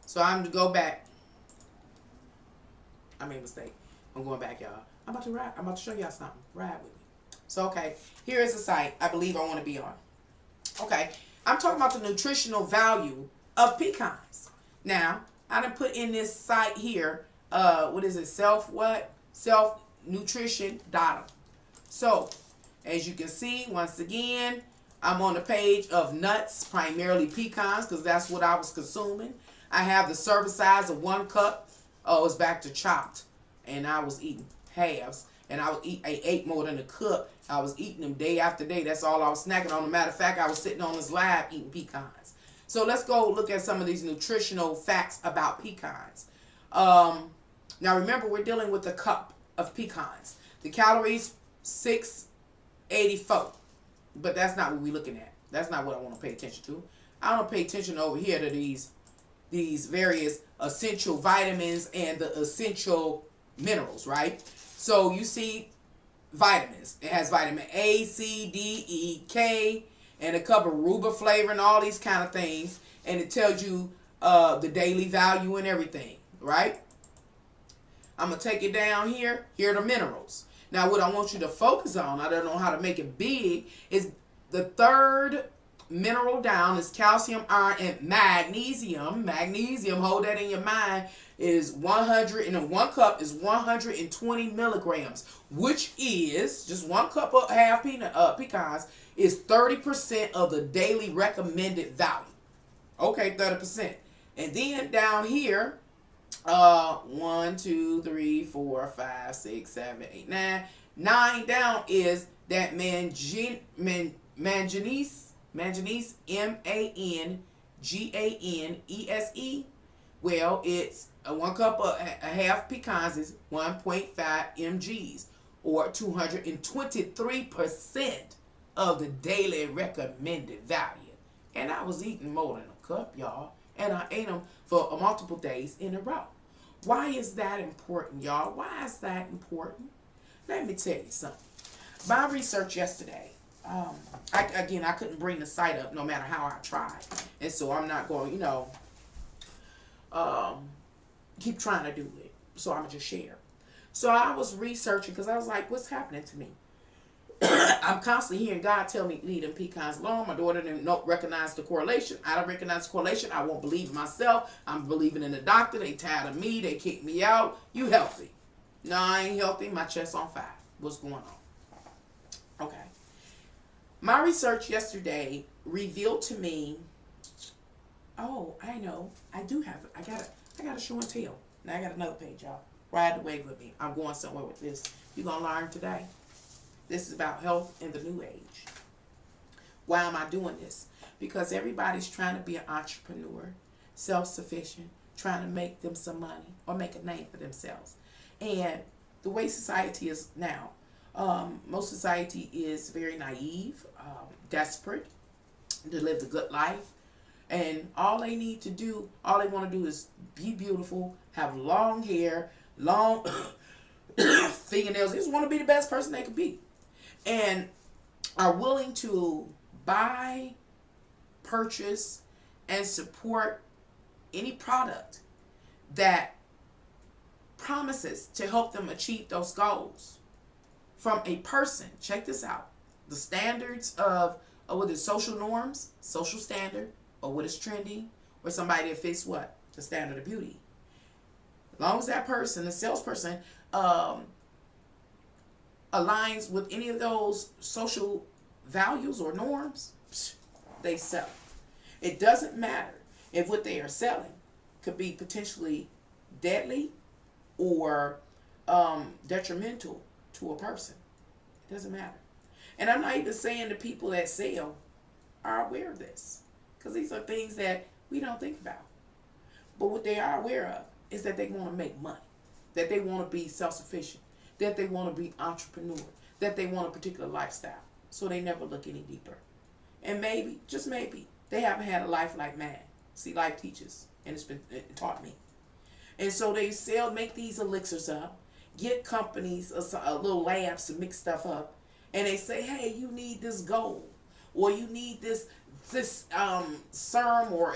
So I'm to go back. I made a mistake. I'm going back, y'all. I'm about to ride. I'm about to show y'all something. Ride with me. So, okay. Here is the site I believe I want to be on. Okay. I'm talking about the nutritional value of pecans. Now, I done put in this site here. What is it? Self-nutrition data. So, as you can see, once again, I'm on the page of nuts, primarily pecans, because that's what I was consuming. I have the serving size of 1 cup. Oh, it's back to chopped. And I was eating halves. And I ate more than a cup. I was eating them day after day. That's all I was snacking on. As a matter of fact, I was sitting on this lab eating pecans. So let's go look at some of these nutritional facts about pecans. Now remember, we're dealing with a cup of pecans. The calories, 684. But that's not what we're looking at. That's not what I want to pay attention to. I want to pay attention over here to these various essential vitamins and the essential minerals, right? So you see vitamins. It has vitamin A, C, D, E, K, and a couple of riboflavin and all these kind of things. And it tells you the daily value and everything, right? I'm going to take it down here. Here are the minerals. Now, what I want you to focus on, I don't know how to make it big, is the third mineral down is calcium, iron, and magnesium. Magnesium, hold that in your mind, is 100, and 1 cup is 120 milligrams, which is, just 1 cup of half pecans, is 30% of the daily recommended value. Okay, 30%. And then down here, 1, 2, 3, 4, 5, 6, 7, 8, 9. 9 down is that manganese, MANGANESE. Well, it's 1 cup of a half pecans is 1.5 mgs, or 223% of the daily recommended value. And I was eating more than a cup, y'all. And I ate them for multiple days in a row. Why is that important, y'all? Why is that important? Let me tell you something. My research yesterday, I couldn't bring the site up no matter how I tried. And so I'm not going, keep trying to do it. So I'm going to just share. So I was researching because I was like, what's happening to me? I'm constantly hearing God tell me, leave them pecans alone. My daughter didn't recognize the correlation. I don't recognize the correlation. I won't believe in myself. I'm believing in the doctor. They tired of me. They kicked me out. You healthy. No, I ain't healthy. My chest on fire. What's going on? Okay. My research yesterday revealed to me, oh, I know. I do have it. I got a show and tell. Now I got another page, y'all. Ride the wave with me. I'm going somewhere with this. You're going to learn today. This is about health in the new age. Why am I doing this? Because everybody's trying to be an entrepreneur, self-sufficient, trying to make them some money or make a name for themselves. And the way society is now, most society is very naive, desperate to live the good life. And all they want to do is be beautiful, have long hair, long fingernails. They just want to be the best person they could be. And are willing to buy, purchase, and support any product that promises to help them achieve those goals from a person. Check this out. The standards of what is social norms, social standard, or what is trendy, or somebody that fits what? The standard of beauty. As long as that person, the salesperson, aligns with any of those social values or norms, they sell. It doesn't matter if what they are selling could be potentially deadly or detrimental to a person. It doesn't matter. And I'm not even saying the people that sell are aware of this, because these are things that we don't think about. But what they are aware of is that they want to make money, that they want to be self-sufficient, that they want to be entrepreneur, that they want a particular lifestyle. So they never look any deeper. And maybe, just maybe, they haven't had a life like mine. See, life teaches, and it taught me. And so they make these elixirs up, get companies, a little labs to mix stuff up, and they say, hey, you need this gold, or you need this serum or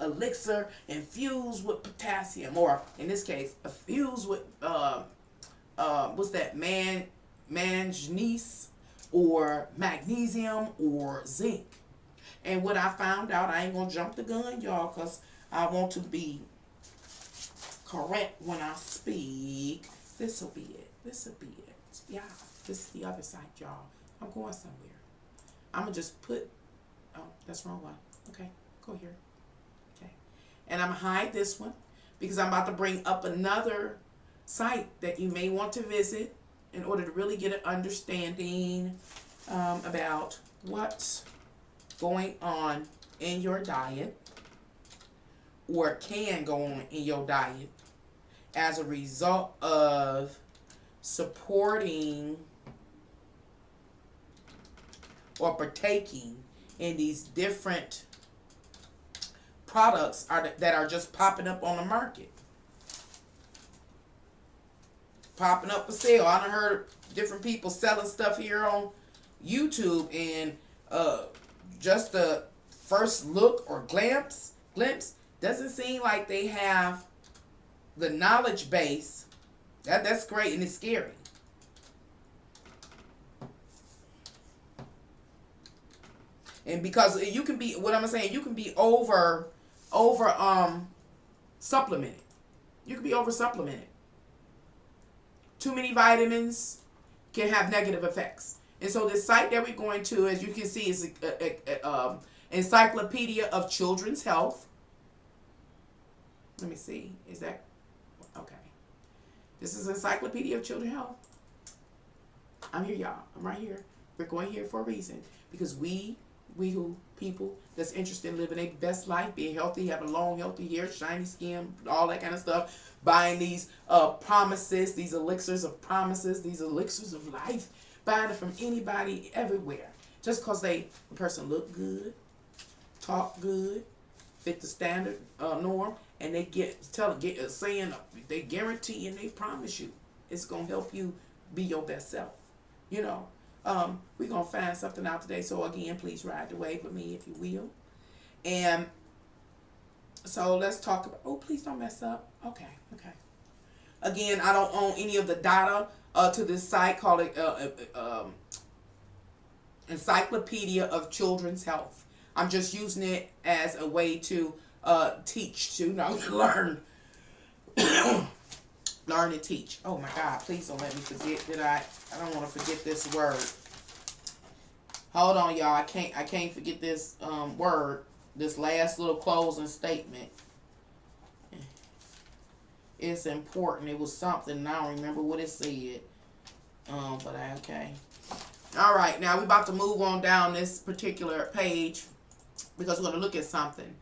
elixir infused with potassium, or in this case, infused with what's that, manganese or magnesium or zinc. And what I found out, I ain't gonna jump the gun, y'all, because I want to be correct when I speak. This will be it. Yeah, this is the other side, y'all. I'm going somewhere. I'm gonna just put, oh, that's the wrong one. Okay, go here. Okay. And I'm gonna hide this one because I'm about to bring up another site that you may want to visit in order to really get an understanding about what's going on in your diet, or can go on in your diet as a result of supporting or partaking in these different products that are just popping up on the market. Popping up for sale. I done heard different people selling stuff here on YouTube, and just the first look or glimpse doesn't seem like they have the knowledge base. That's great, and it's scary. And because you can be, what I'm saying, you can be over supplemented. You can be over supplemented. Too many vitamins can have negative effects. And so this site that we're going to, as you can see, is Encyclopedia of Children's Health. Let me see. Is that okay? This is Encyclopedia of Children's Health. I'm here, y'all. I'm right here. We're going here for a reason, because we who people that's interested in living a best life, being healthy, having long, healthy hair, shiny skin, all that kind of stuff, buying these promises, these elixirs of promises, these elixirs of life, buying it from anybody, everywhere, just because the person look good, talk good, fit the standard norm, and they saying they guarantee and they promise you it's gonna help you be your best self. You know, we're gonna find something out today. So again, please ride the wave with me if you will. And so let's talk about. Oh, please don't mess up. Okay. Again, I don't own any of the data to this site. Call it Encyclopedia of Children's Health. I'm just using it as a way to teach, to learn. Learn and teach. Oh my God, please don't let me forget that I don't want to forget this word. Hold on, y'all. I can't forget this word. This last little closing statement. It's important. It was something, and I don't remember what it said. Okay. All right, now we're about to move on down this particular page because we're going to look at something.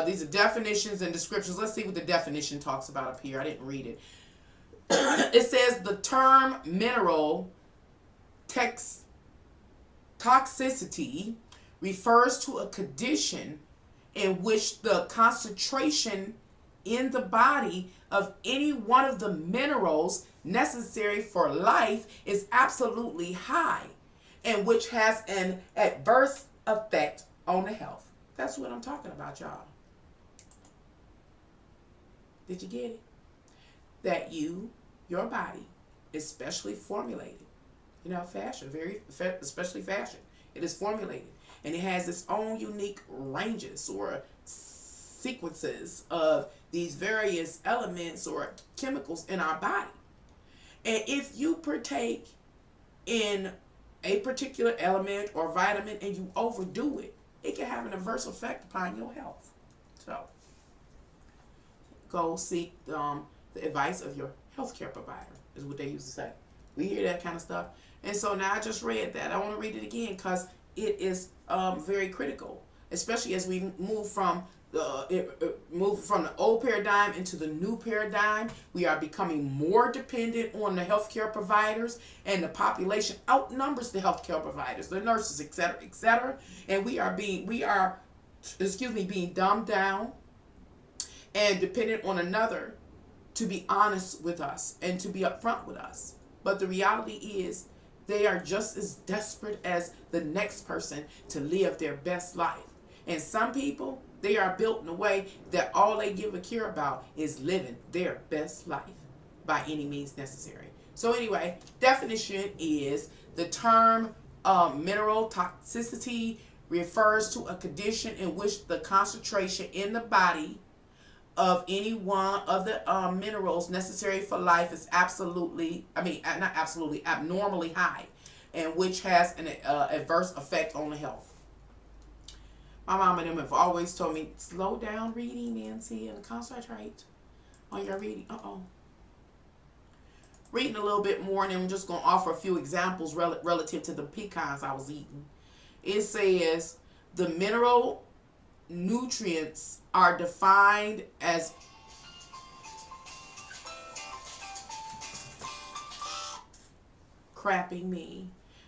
These are definitions and descriptions. Let's see what the definition talks about up here. I didn't read it. It says the term mineral toxicity refers to a condition in which the concentration in the body of any one of the minerals necessary for life is absolutely high, and which has an adverse effect on the health. That's what I'm talking about, y'all. Did you get it? That your body is specially formulated. Fashion, especially fashion. It is formulated, and it has its own unique ranges or sequences of these various elements or chemicals in our body. And if you partake in a particular element or vitamin and you overdo it, it can have an adverse effect upon your health. So, go seek the advice of your healthcare provider, is what they used to say. We hear that kind of stuff. And so now I just read that. I want to read it again because it is very critical, especially as we move from the old paradigm into the new paradigm. We are becoming more dependent on the healthcare providers, and the population outnumbers the healthcare providers, the nurses, etc., etc. And we are being dumbed down and dependent on another to be honest with us and to be upfront with us. But the reality is, they are just as desperate as the next person to live their best life. And some people, they are built in a way that all they give a care about is living their best life by any means necessary. So anyway, definition is the term mineral toxicity refers to a condition in which the concentration in the body of any one of the minerals necessary for life is abnormally high, and which has an adverse effect on the health. My mom and them have always told me, slow down reading, Nancy, and concentrate on your reading. Reading a little bit more, and then I'm just going to offer a few examples relative to the pecans I was eating. It says the mineral nutrients are defined as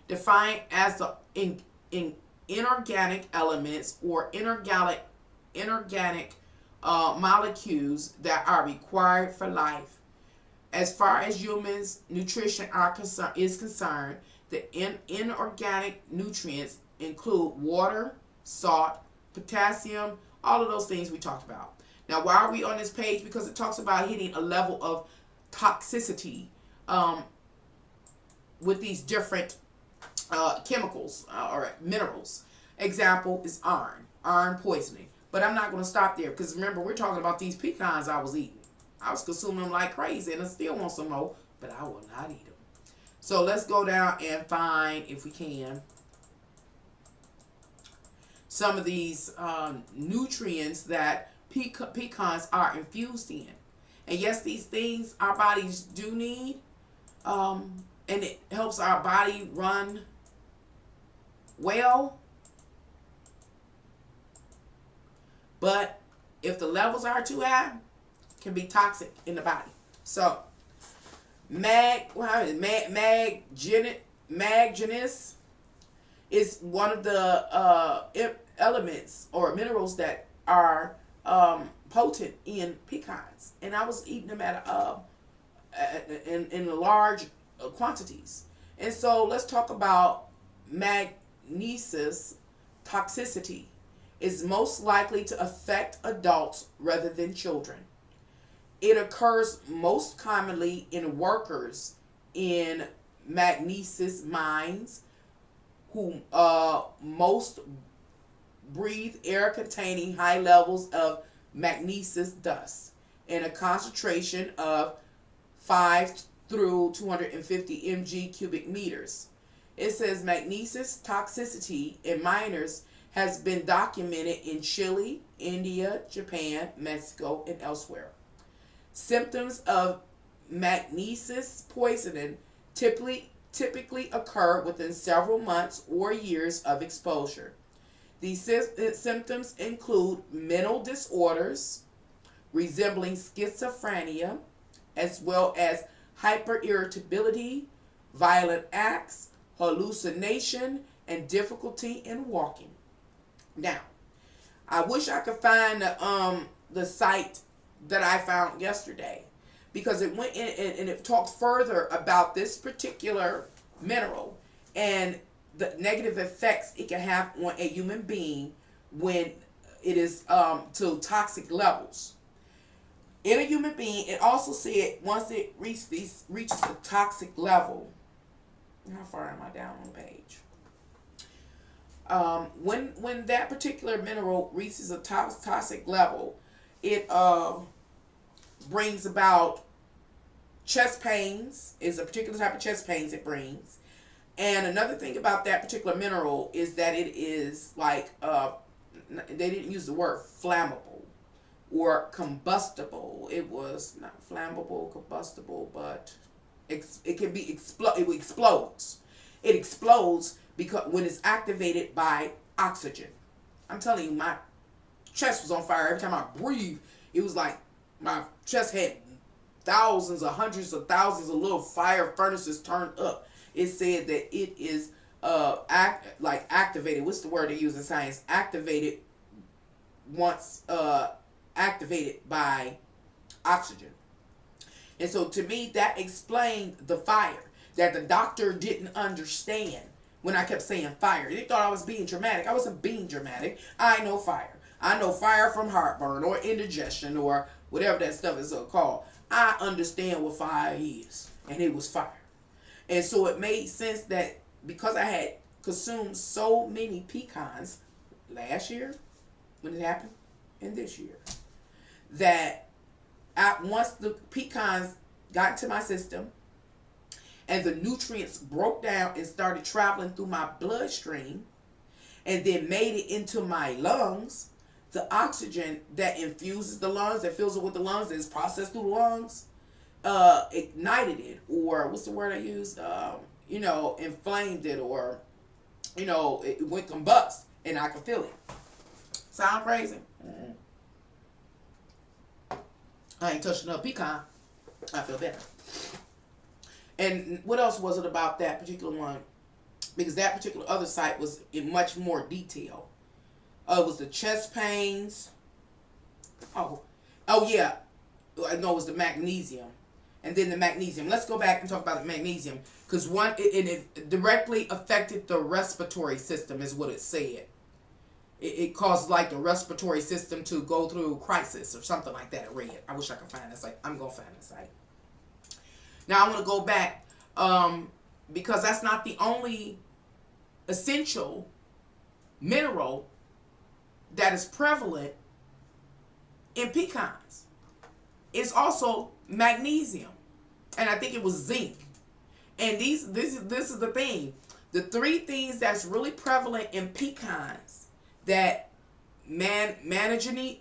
defined as the inorganic elements or inorganic molecules that are required for life. As far as humans' nutrition is concerned, the inorganic nutrients include water, salt, potassium, all of those things we talked about. Now, why are we on this page? Because it talks about hitting a level of toxicity with these different chemicals or minerals. Example is iron poisoning. But I'm not going to stop there because remember, we're talking about these pecans I was eating. I was consuming them like crazy, and I still want some more, but I will not eat them. So let's go down and find, if we can, some of these nutrients that pecans are infused in. And yes, these things our bodies do need, and it helps our body run well. But if the levels are too high, it can be toxic in the body. So, manganese is one of the elements or minerals that are potent in pecans, and I was eating them in large quantities. And so let's talk about magnesium toxicity. Is most likely to affect adults rather than children. It occurs most commonly in workers in magnesium mines who most breathe air containing high levels of magnesis dust in a concentration of 5 through 250 mg cubic meters. It says magnesis toxicity in minors has been documented in Chile, India, Japan, Mexico, and elsewhere. Symptoms of magnesis poisoning typically occur within several months or years of exposure. These symptoms include mental disorders resembling schizophrenia, as well as hyperirritability, violent acts, hallucination, and difficulty in walking. Now, I wish I could find the site that I found yesterday, because it went in and it talked further about this particular mineral and the negative effects it can have on a human being when it is to toxic levels. In a human being, it also said once it reaches a toxic level, how far am I down on the page? When that particular mineral reaches a toxic level, it brings about chest pains. Is a particular type of chest pains it brings. And another thing about that particular mineral is that it is like they didn't use the word flammable or combustible. It was not flammable, combustible, but it can be it explodes. It explodes because when it's activated by oxygen. I'm telling you, my chest was on fire every time I breathed. It was like my chest had thousands or hundreds of thousands of little fire furnaces turned up. It said that it is activated. What's the word they use in science? Activated once activated by oxygen. And so to me, that explained the fire that the doctor didn't understand when I kept saying fire. They thought I was being dramatic. I wasn't being dramatic. I know fire. I know fire from heartburn or indigestion or whatever that stuff is called. I understand what fire is, and it was fire. And so it made sense that because I had consumed so many pecans last year, when it happened, and this year, that once the pecans got into my system and the nutrients broke down and started traveling through my bloodstream and then made it into my lungs, the oxygen that infuses the lungs, that fills it with the lungs, that is processed through the lungs, ignited it, or what's the word I used? Inflamed it, or, it went combust, and I could feel it. Sound crazy? Mm-hmm. I ain't touching a pecan. I feel better. And what else was it about that particular one? Because that particular other site was in much more detail. It was the chest pains. Oh yeah. I know it was the magnesium. And then the magnesium. Let's go back and talk about the magnesium. Because it directly affected the respiratory system is what it said. It caused like the respiratory system to go through crisis or something like that. I read. I wish I could find that site. I'm going to find that site. Now I want to go back because that's not the only essential mineral that is prevalent in pecans. It's also magnesium, and I think it was zinc. And this is the thing. The three things that's really prevalent in pecans, that manganese,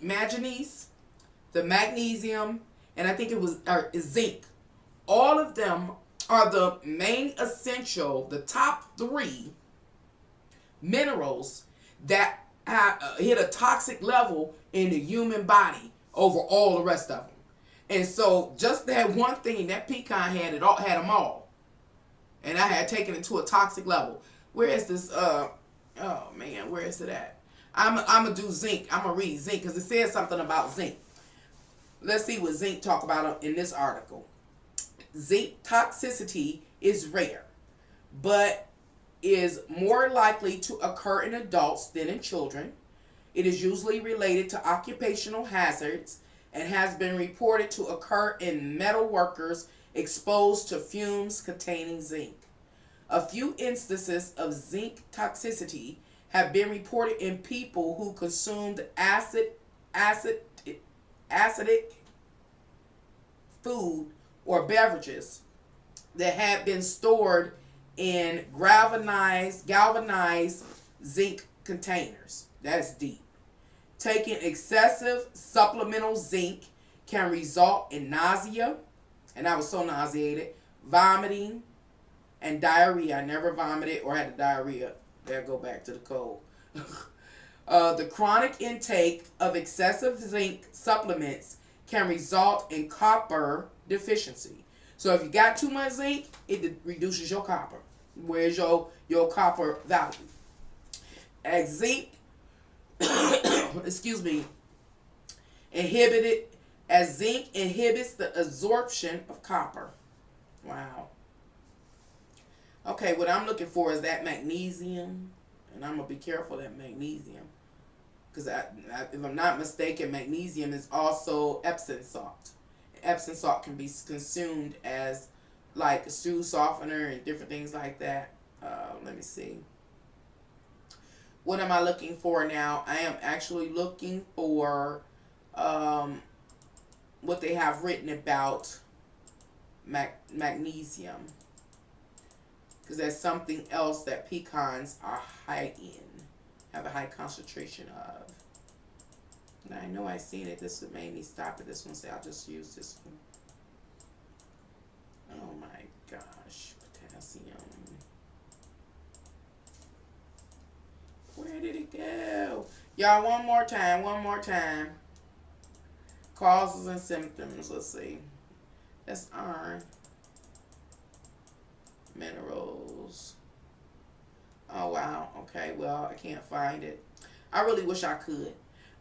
the magnesium, and I think it was zinc. All of them are the main essential, the top three minerals that hit a toxic level in the human body over all the rest of them. And so just that one thing, that pecan had them all. And I had taken it to a toxic level. Where is this? Where is it at? I'm going to do zinc. I'm going to read zinc because it says something about zinc. Let's see what zinc talk about in this article. Zinc toxicity is rare, but is more likely to occur in adults than in children. It is usually related to occupational hazards and has been reported to occur in metal workers exposed to fumes containing zinc. A few instances of zinc toxicity have been reported in people who consumed acid, acidic food or beverages that had been stored in galvanized zinc containers. That's deep. Taking excessive supplemental zinc can result in nausea, and I was so nauseated, vomiting, and diarrhea. I never vomited or had diarrhea. There, go back to the cold. The chronic intake of excessive zinc supplements can result in copper deficiency. So if you got too much zinc, it reduces your copper. Where's your copper value? As zinc, excuse me, as zinc inhibits the absorption of copper. Wow. Okay, what I'm looking for is that magnesium, and I'm gonna be careful of that magnesium, because if I'm not mistaken, magnesium is also Epsom salt. Epsom salt can be consumed as like a stew softener and different things like that. Let me see. What am I looking for now? I am actually looking for what they have written about magnesium, because that's something else that pecans are high in, have a high concentration of. And I know I seen it. This would make me stop at this one. Say I'll just use this one. Oh my gosh, potassium. Where did it go? Y'all, one more time. Causes and symptoms. Let's see. That's iron. Minerals. Oh wow. Okay, well, I can't find it. I really wish I could.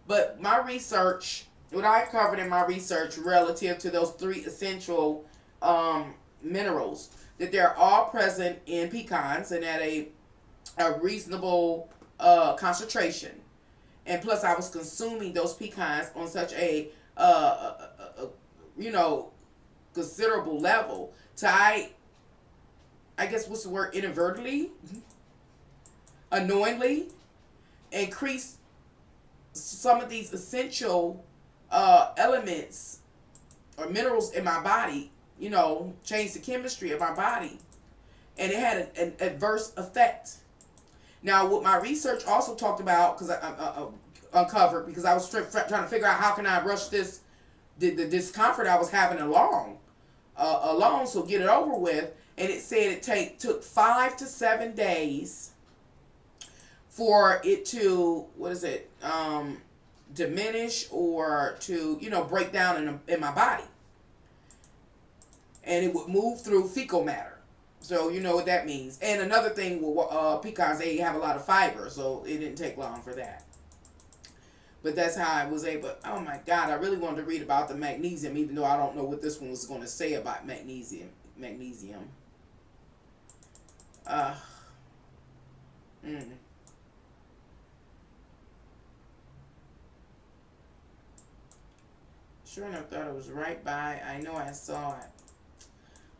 But my research, what I covered in my research relative to those 3 essential minerals, that they're all present in pecans and at a reasonable concentration. And plus, I was consuming those pecans on such a considerable level to I guess what's the word, inadvertently, unknowingly, increase some of these essential elements or minerals in my body, change the chemistry of my body. And it had an adverse effect. Now, what my research also talked about, because I uncovered, because I was trying to figure out how can I rush the discomfort I was having along, so get it over with. And it said it took 5 to 7 days for it to, diminish or to, break down in my body. And it would move through fecal matter. So you know what that means. And another thing, pecans, they have a lot of fiber, so it didn't take long for that. But that's how I was able, oh my God, I really wanted to read about the magnesium, even though I don't know what this one was going to say about magnesium. Sure enough, thought it was right by. I know I saw it.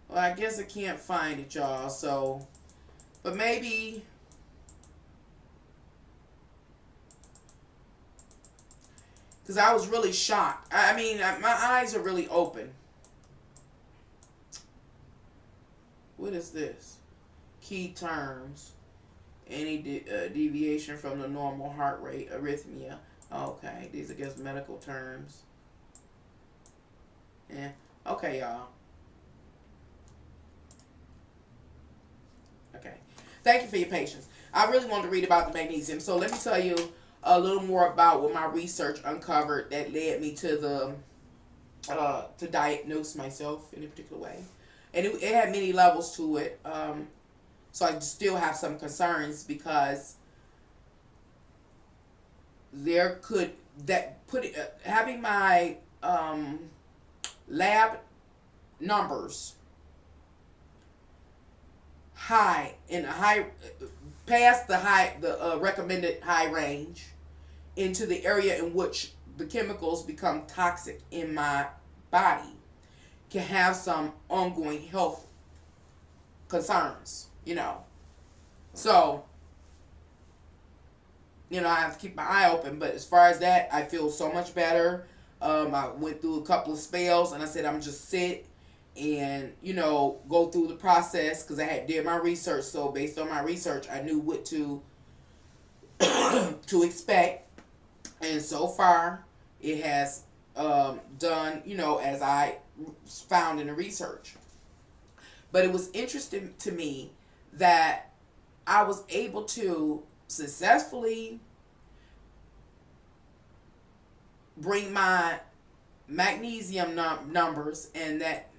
Well, I guess I can't find it, y'all. So, but maybe, because I was really shocked. I mean, my eyes are really open. What is this? Key terms. Any deviation from the normal heart rate, arrhythmia. Okay, these are just medical terms. Yeah. Okay, y'all. Okay. Thank you for your patience. I really wanted to read about the magnesium. So let me tell you a little more about what my research uncovered that led me to to diagnose myself in a particular way. And it had many levels to it. So I still have some concerns because having my lab numbers past the recommended high range into the area in which the chemicals become toxic in my body can have some ongoing health concerns. you know. So, I have to keep my eye open. But as far as that, I feel so much better. I went through a couple of spells, and I said I'm just sit and go through the process because I had did my research. So based on my research, I knew what to to expect, and so far it has done as I found in the research. But it was interesting to me that I was able to successfully bring my magnesium numbers and that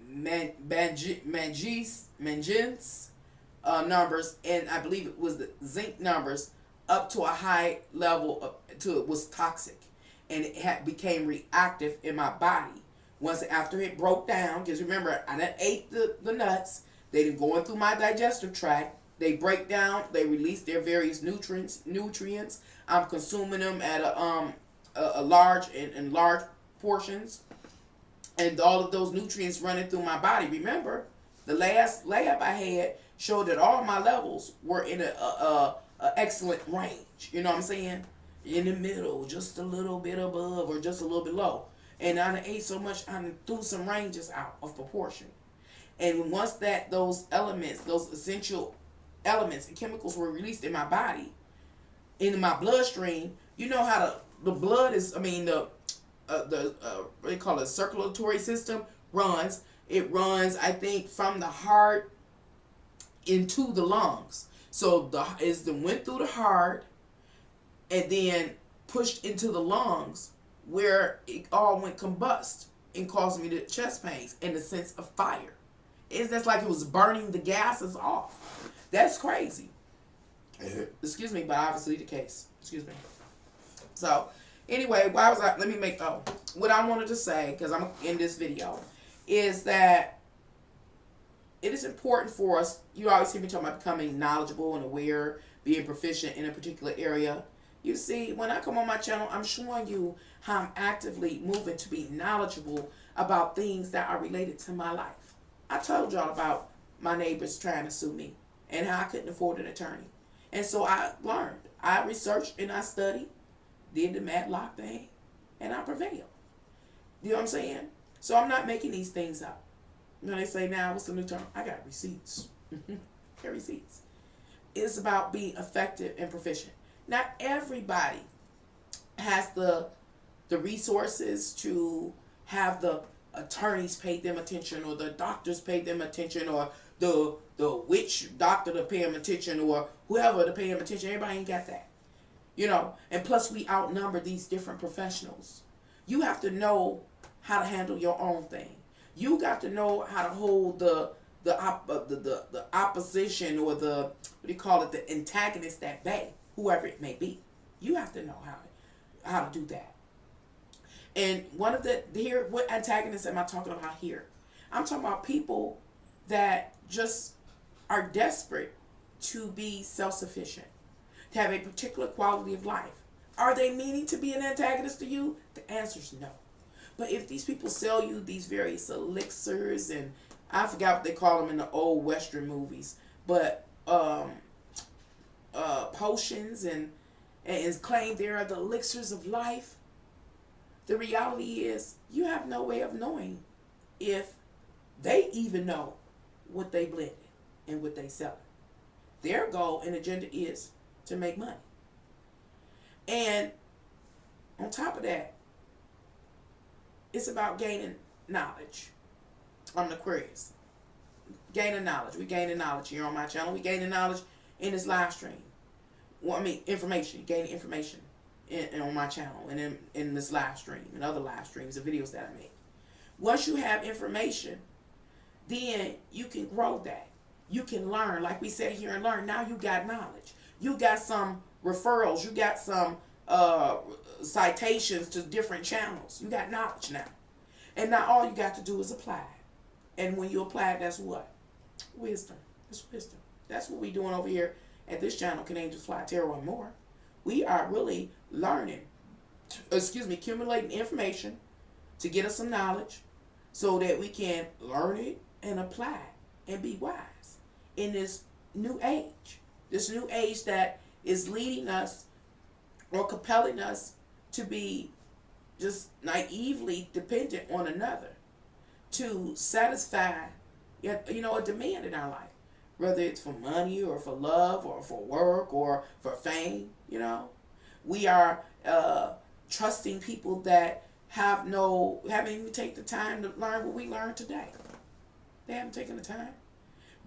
manganese numbers, and I believe it was the zinc numbers, up to a high level to it was toxic, and it became reactive in my body once after it broke down. Because remember, I done ate the nuts. They done going through my digestive tract. They break down. They release their various nutrients. I'm consuming them at a large in large portions, and all of those nutrients running through my body. Remember, the last layup I had showed that all my levels were in a excellent range. You know what I'm saying? In the middle, just a little bit above or just a little bit low. And I ate so much, I threw some ranges out of proportion. And once those elements, those essential elements and chemicals were released in my body, into my bloodstream, you know how the blood is. I mean the what they call it, circulatory system runs. It runs, I think, from the heart into the lungs. So the went through the heart and then pushed into the lungs, where it all went combust and caused me the chest pains and the sense of fire. It's just like it was burning the gases off. That's crazy. Excuse me, but obviously the case. Excuse me. So, anyway, why was I? Let me make. Oh, what I wanted to say, because I'm in this video, is that it is important for us. You always hear me talking about becoming knowledgeable and aware, being proficient in a particular area. You see, when I come on my channel, I'm showing you how I'm actively moving to be knowledgeable about things that are related to my life. I told y'all about my neighbors trying to sue me and how I couldn't afford an attorney. And so I learned. I researched and I studied, did the Matlock thing, and I prevailed. You know what I'm saying? So I'm not making these things up. They say, now, what's the new term? I got receipts. I got receipts. It's about being effective and proficient. Not everybody has the resources to have the attorneys pay them attention, or the doctors pay them attention, or the witch doctor to pay them attention, or whoever to pay them attention. Everybody ain't got that. And plus we outnumber these different professionals. You have to know how to handle your own thing. You got to know how to hold the opposition, or the the antagonist at bay, whoever it may be. You have to know how to do that. And one of what antagonists am I talking about here? I'm talking about people that just are desperate to be self-sufficient, to have a particular quality of life. Are they meaning to be an antagonist to you? The answer is no. But if these people sell you these various elixirs, and I forgot what they call them in the old Western movies, but potions and claim they are the elixirs of life, the reality is you have no way of knowing if they even know what they blended and what they sell. Their goal and agenda is to make money. And on top of that, it's about gaining knowledge. I'm an Aquarius. Gaining knowledge. We gaining knowledge here on my channel. We gaining knowledge in this live stream. Well, information. Gaining information on my channel and in this live stream and other live streams and videos that I make. Once you have information, then you can grow that. You can learn. Like we said here and learn. Now you got knowledge. You got some referrals. You got some citations to different channels. You got knowledge now. And now all you got to do is apply. And when you apply, that's what? Wisdom. That's wisdom. That's what we're doing over here at this channel, Can Angels Fly Tarot and More. We are really learning, accumulating information to get us some knowledge so that we can learn it and apply it and be wise. in this new age. This new age that is leading us or compelling us to be just naively dependent on another to satisfy, a demand in our life, whether it's for money or for love or for work or for fame. We are trusting people that haven't even taken the time to learn what we learned today. They haven't taken the time.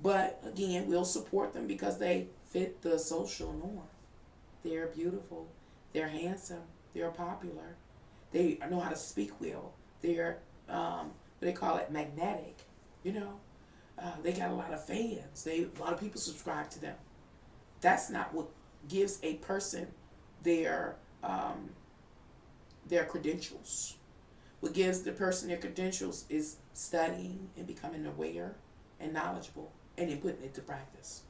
But again, we'll support them because they fit the social norm. They're beautiful. They're handsome. They're popular. They know how to speak well. They're, they call it magnetic. They got a lot of fans. A lot of people subscribe to them. That's not what gives a person their credentials. What gives the person their credentials is studying and becoming aware and knowledgeable and then putting it to practice.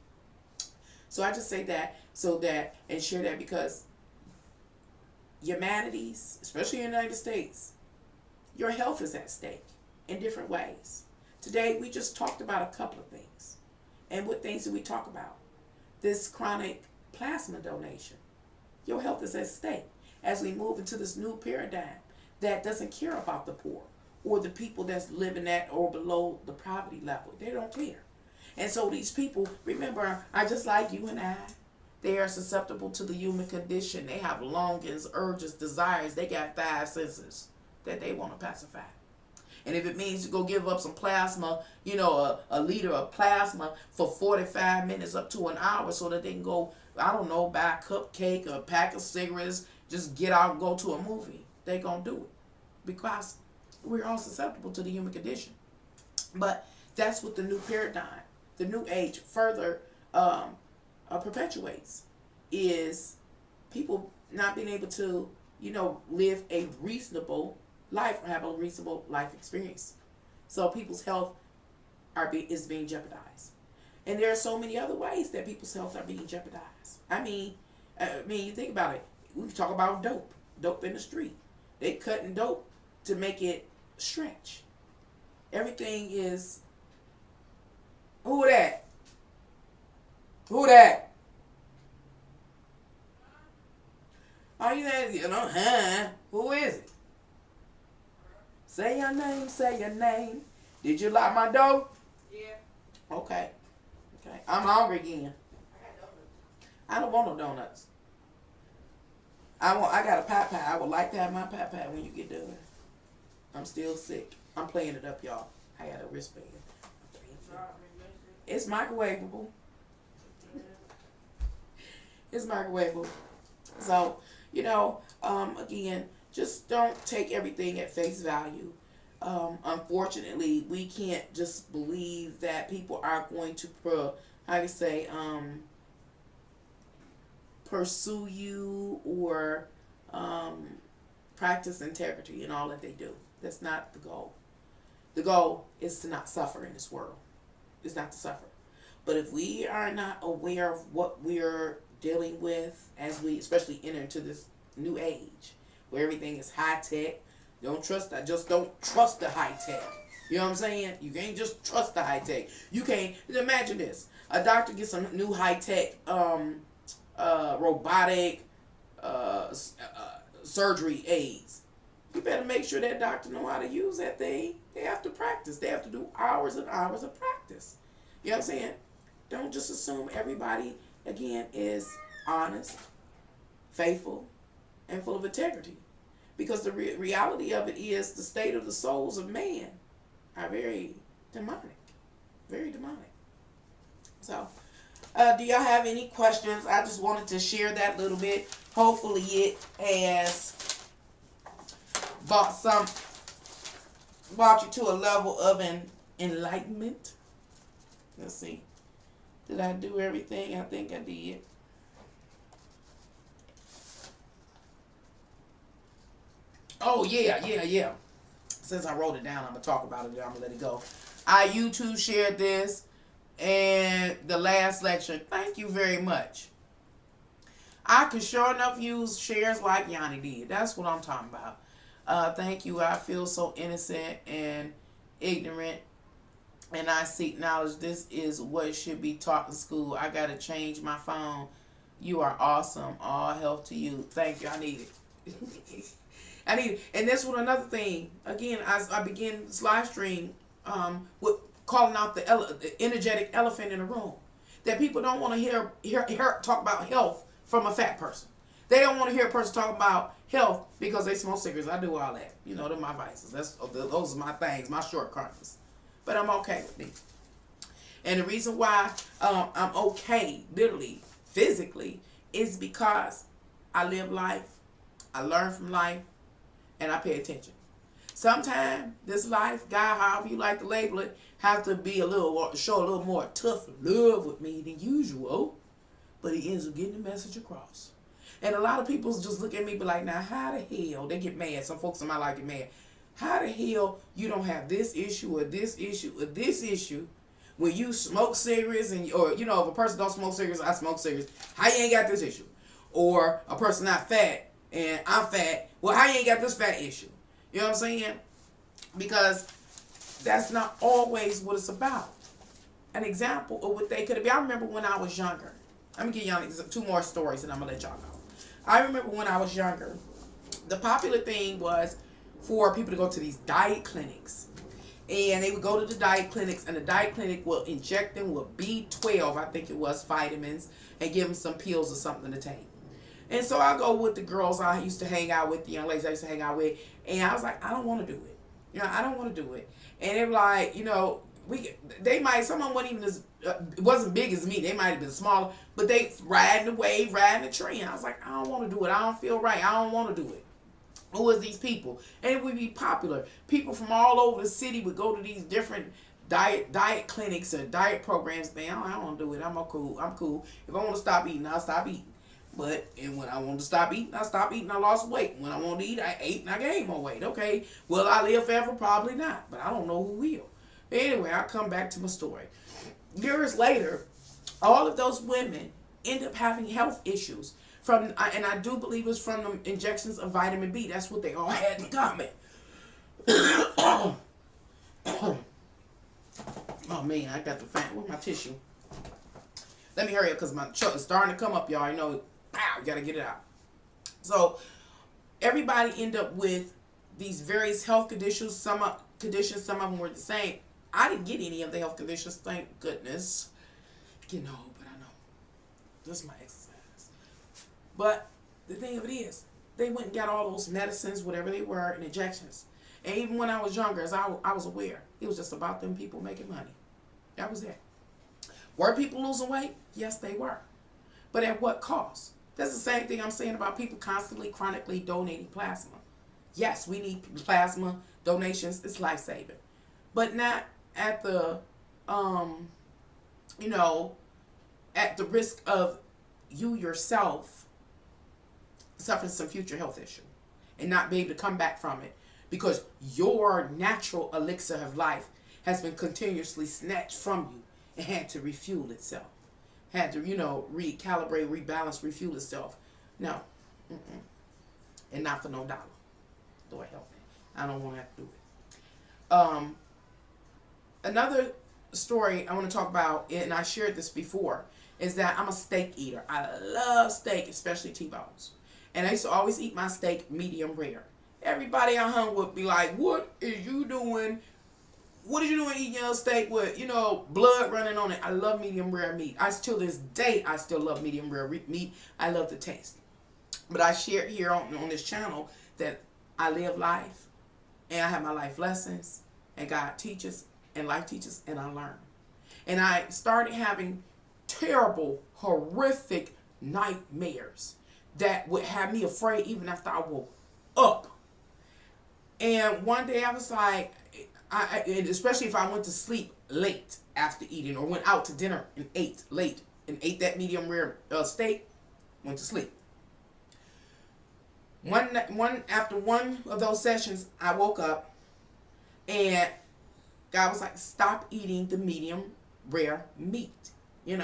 So I just say that and share that because humanities, especially in the United States, your health is at stake in different ways. Today we just talked about a couple of things. And what things did we talk about? This chronic plasma donation. Your health is at stake as we move into this new paradigm that doesn't care about the poor or the people that's living at or below the poverty level. They don't care. And so these people, remember, are just like you and I. They are susceptible to the human condition. They have longings, urges, desires. They got 5 senses that they want to pacify. And if it means to go give up some plasma, a liter of plasma for 45 minutes up to an hour so that they can go, I don't know, buy a cupcake or a pack of cigarettes, just get out and go to a movie, they going to do it. Because we're all susceptible to the human condition. But that's what the new paradigm, the new age further perpetuates, is people not being able to, live a reasonable life or have a reasonable life experience. So people's health is being jeopardized. And there are so many other ways that people's health are being jeopardized. I mean, you think about it. We talk about dope in the street. They cutting dope to make it stretch. Everything is, who that? Who that? Oh, who is it? Say your name, say your name. Did you lock my door? Yeah. Okay. I'm hungry again. I don't want no donuts. I got a pie. I would like to have my pie when you get done. I'm still sick. I'm playing it up, y'all. I had a wristband. It's microwavable. It's microwavable. So, again, just don't take everything at face value. Unfortunately, we can't just believe that people are going to, pursue you or practice integrity in all that they do. That's not the goal. The goal is to not suffer in this world. It's not to suffer. But if we are not aware of what we're dealing with as we especially enter into this new age where everything is high tech, don't trust the high tech. You know what I'm saying? You can't just trust the high tech. You can't imagine this. A doctor gets some new high tech robotic surgery aids. You better make sure that doctor know how to use that thing. They have to practice. They have to do hours and hours of practice. You know what I'm saying? Don't just assume everybody, again, is honest, faithful, and full of integrity. Because the reality of it is the state of the souls of man are very demonic. Very demonic. So, do y'all have any questions? I just wanted to share that little bit. Hopefully it has brought you to a level of enlightenment. Let's see. Did I do everything? I think I did. Oh, yeah. Since I wrote it down, I'm going to talk about it. I'm going to let it go. YouTube shared this and the last lecture. Thank you very much. I could sure enough use shares like Yanni did. That's what I'm talking about. Thank you. I feel so innocent and ignorant and I seek knowledge. This is what should be taught in school. I gotta change my phone. You are awesome. All health to you. Thank you. I need it. I need it. And this was another thing. Again, I began this live stream with calling out the energetic elephant in the room. That people don't want to hear talk about health from a fat person. They don't want to hear a person talk about health because they smoke cigarettes. I do all that. You know, they're my vices. Those are my things, my shortcomings. But I'm okay with me. And the reason why I'm okay, literally, physically, is because I live life, I learn from life, and I pay attention. Sometimes this life, God, however you like to label it, have to be show a little more tough love with me than usual. But he ends up getting the message across. And a lot of people just look at me and be like, now how the hell, they get mad. Some folks in my life get mad. How the hell you don't have this issue or this issue or this issue when you smoke cigarettes or if a person don't smoke cigarettes, I smoke cigarettes. How you ain't got this issue? Or a person not fat and I'm fat. Well, how you ain't got this fat issue? You know what I'm saying? Because that's not always what it's about. An example of what they could have been. I remember when I was younger. Let me give y'all 2 more stories and I'm going to let y'all know. I remember when I was younger, the popular thing was for people to go to these diet clinics. And they would go to the diet clinics, and the diet clinic will inject them with B12, I think it was, vitamins, and give them some pills or something to take. And so I go with the girls I used to hang out with, the young ladies I used to hang out with, and I was like, I don't want to do it. I don't want to do it. And they're like, they might, some of them wasn't even as, wasn't big as me. They might have been smaller, but they riding the wave, riding the train. I was like, I don't want to do it. I don't feel right. I don't want to do it. Who is these people? And it would be popular. People from all over the city would go to these different diet clinics or diet programs. Man, I don't want to do it. I'm cool. If I want to stop eating, I'll stop eating. And when I wanted to stop eating, I stopped eating. I lost weight. When I wanted to eat, I ate and I gained more weight. Okay, will I live forever? Probably not. But I don't know who will. But anyway, I'll come back to my story. Years later, all of those women end up having health issues. And I do believe it's from the injections of vitamin B. That's what they all had in common. Oh man, I got the fan. Where's my tissue? Let me hurry up because my choke is starting to come up, y'all. You gotta get it out. So everybody end up with these various health conditions. Some of them were the same. I didn't get any of the health conditions, thank goodness. Getting old, but I know. This is my exercise. But the thing of it is, they went and got all those medicines, whatever they were, and injections. And even when I was younger, as I was aware, it was just about them people making money. That was it. Were people losing weight? Yes, they were. But at what cost? That's the same thing I'm saying about people constantly, chronically donating plasma. Yes, we need plasma donations. It's life-saving. But not at the, at the risk of you yourself suffering some future health issue and not be able to come back from it because your natural elixir of life has been continuously snatched from you and had to refuel itself. Had to, recalibrate, rebalance, refuel itself. No. And not for no dollar. Lord help me. I don't want to have to do it. Another story I want to talk about, and I shared this before, is that I'm a steak eater. I love steak, especially T-bones. And I used to always eat my steak medium rare. Everybody I hung with be like, what is you doing? What are you doing eating your steak with, blood running on it? I love medium rare meat. Till this day, I still love medium rare meat. I love the taste. But I share here on this channel that I live life, and I have my life lessons, and God teaches, and life teaches, and I learn. And I started having terrible, horrific nightmares that would have me afraid even after I woke up. And one day I was like, and especially if I went to sleep late after eating or went out to dinner and ate late and ate that medium rare steak, went to sleep. After one of those sessions, I woke up and God was like, stop eating the medium rare meat. You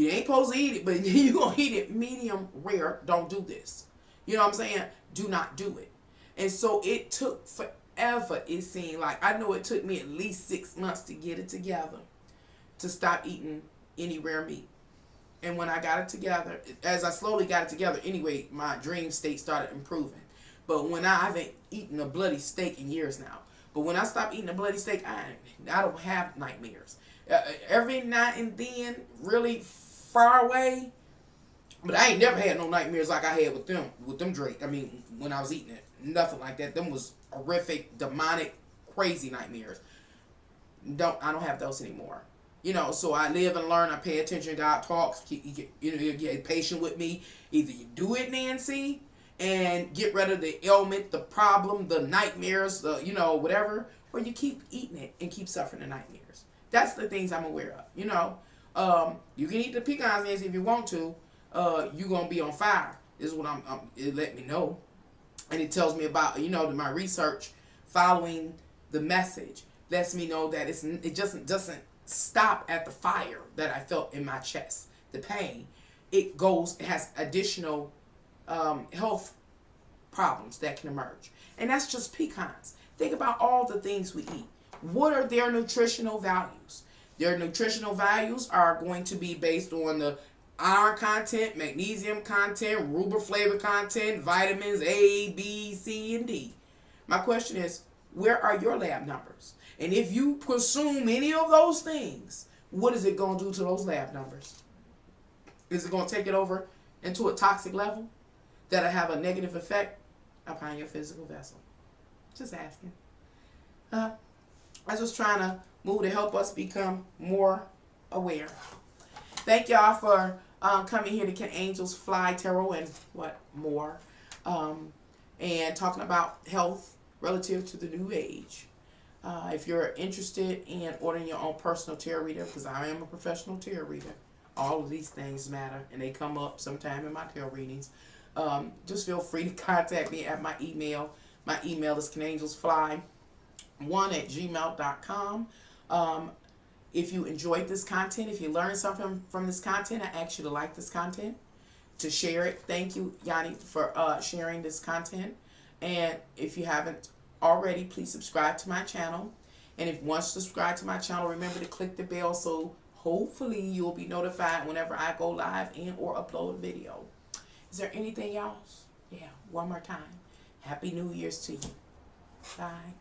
ain't supposed to eat it, but you're going to eat it medium rare. Don't do this. You know what I'm saying? Do not do it. And so it took However, it seemed like, I know it took me at least 6 months to get it together to stop eating any rare meat. And when I got it together, as I slowly got it together anyway, my dream state started improving. But when I haven't eaten a bloody steak in years now. But when I stopped eating a bloody steak, I don't have nightmares. Every night and then, really far away. But I ain't never had no nightmares like I had with them Drake. I mean, when I was eating it, nothing like that. Them was horrific, demonic, crazy nightmares. I don't have those anymore. So I live and learn. I pay attention. God talks. You get patient with me. Either you do it, Nancy, and get rid of the ailment, the problem, the nightmares, whatever, or you keep eating it and keep suffering the nightmares. That's the things I'm aware of. You can eat the pecans, Nancy, if you want to. You're gonna be on fire. This is what it let me know, and it tells me about my research following the message lets me know that it just doesn't stop at the fire that I felt in my chest, the pain. It has additional health problems that can emerge, and that's just pecans. Think about all the things we eat. What are their nutritional values? Their nutritional values are going to be based on the iron content, magnesium content, riboflavin content, vitamins A, B, C, and D. My question is, where are your lab numbers? And if you consume any of those things, what is it going to do to those lab numbers? Is it going to take it over into a toxic level that'll have a negative effect upon your physical vessel? Just asking. I'm just trying to move to help us become more aware. Thank y'all for coming here to Can Angels Fly Tarot and what more. And talking about health relative to the new age. If you're interested in ordering your own personal tarot reader, because I am a professional tarot reader, all of these things matter, and they come up sometime in my tarot readings. Just feel free to contact me at my email. My email is canangelsfly1@gmail.com. If you enjoyed this content, if you learned something from this content, I ask you to like this content, to share it. Thank you, Yanni, for sharing this content. And if you haven't already, please subscribe to my channel. And if once you subscribe to my channel, remember to click the bell so hopefully you'll be notified whenever I go live and or upload a video. Is there anything else? Yeah, one more time. Happy New Year's to you. Bye.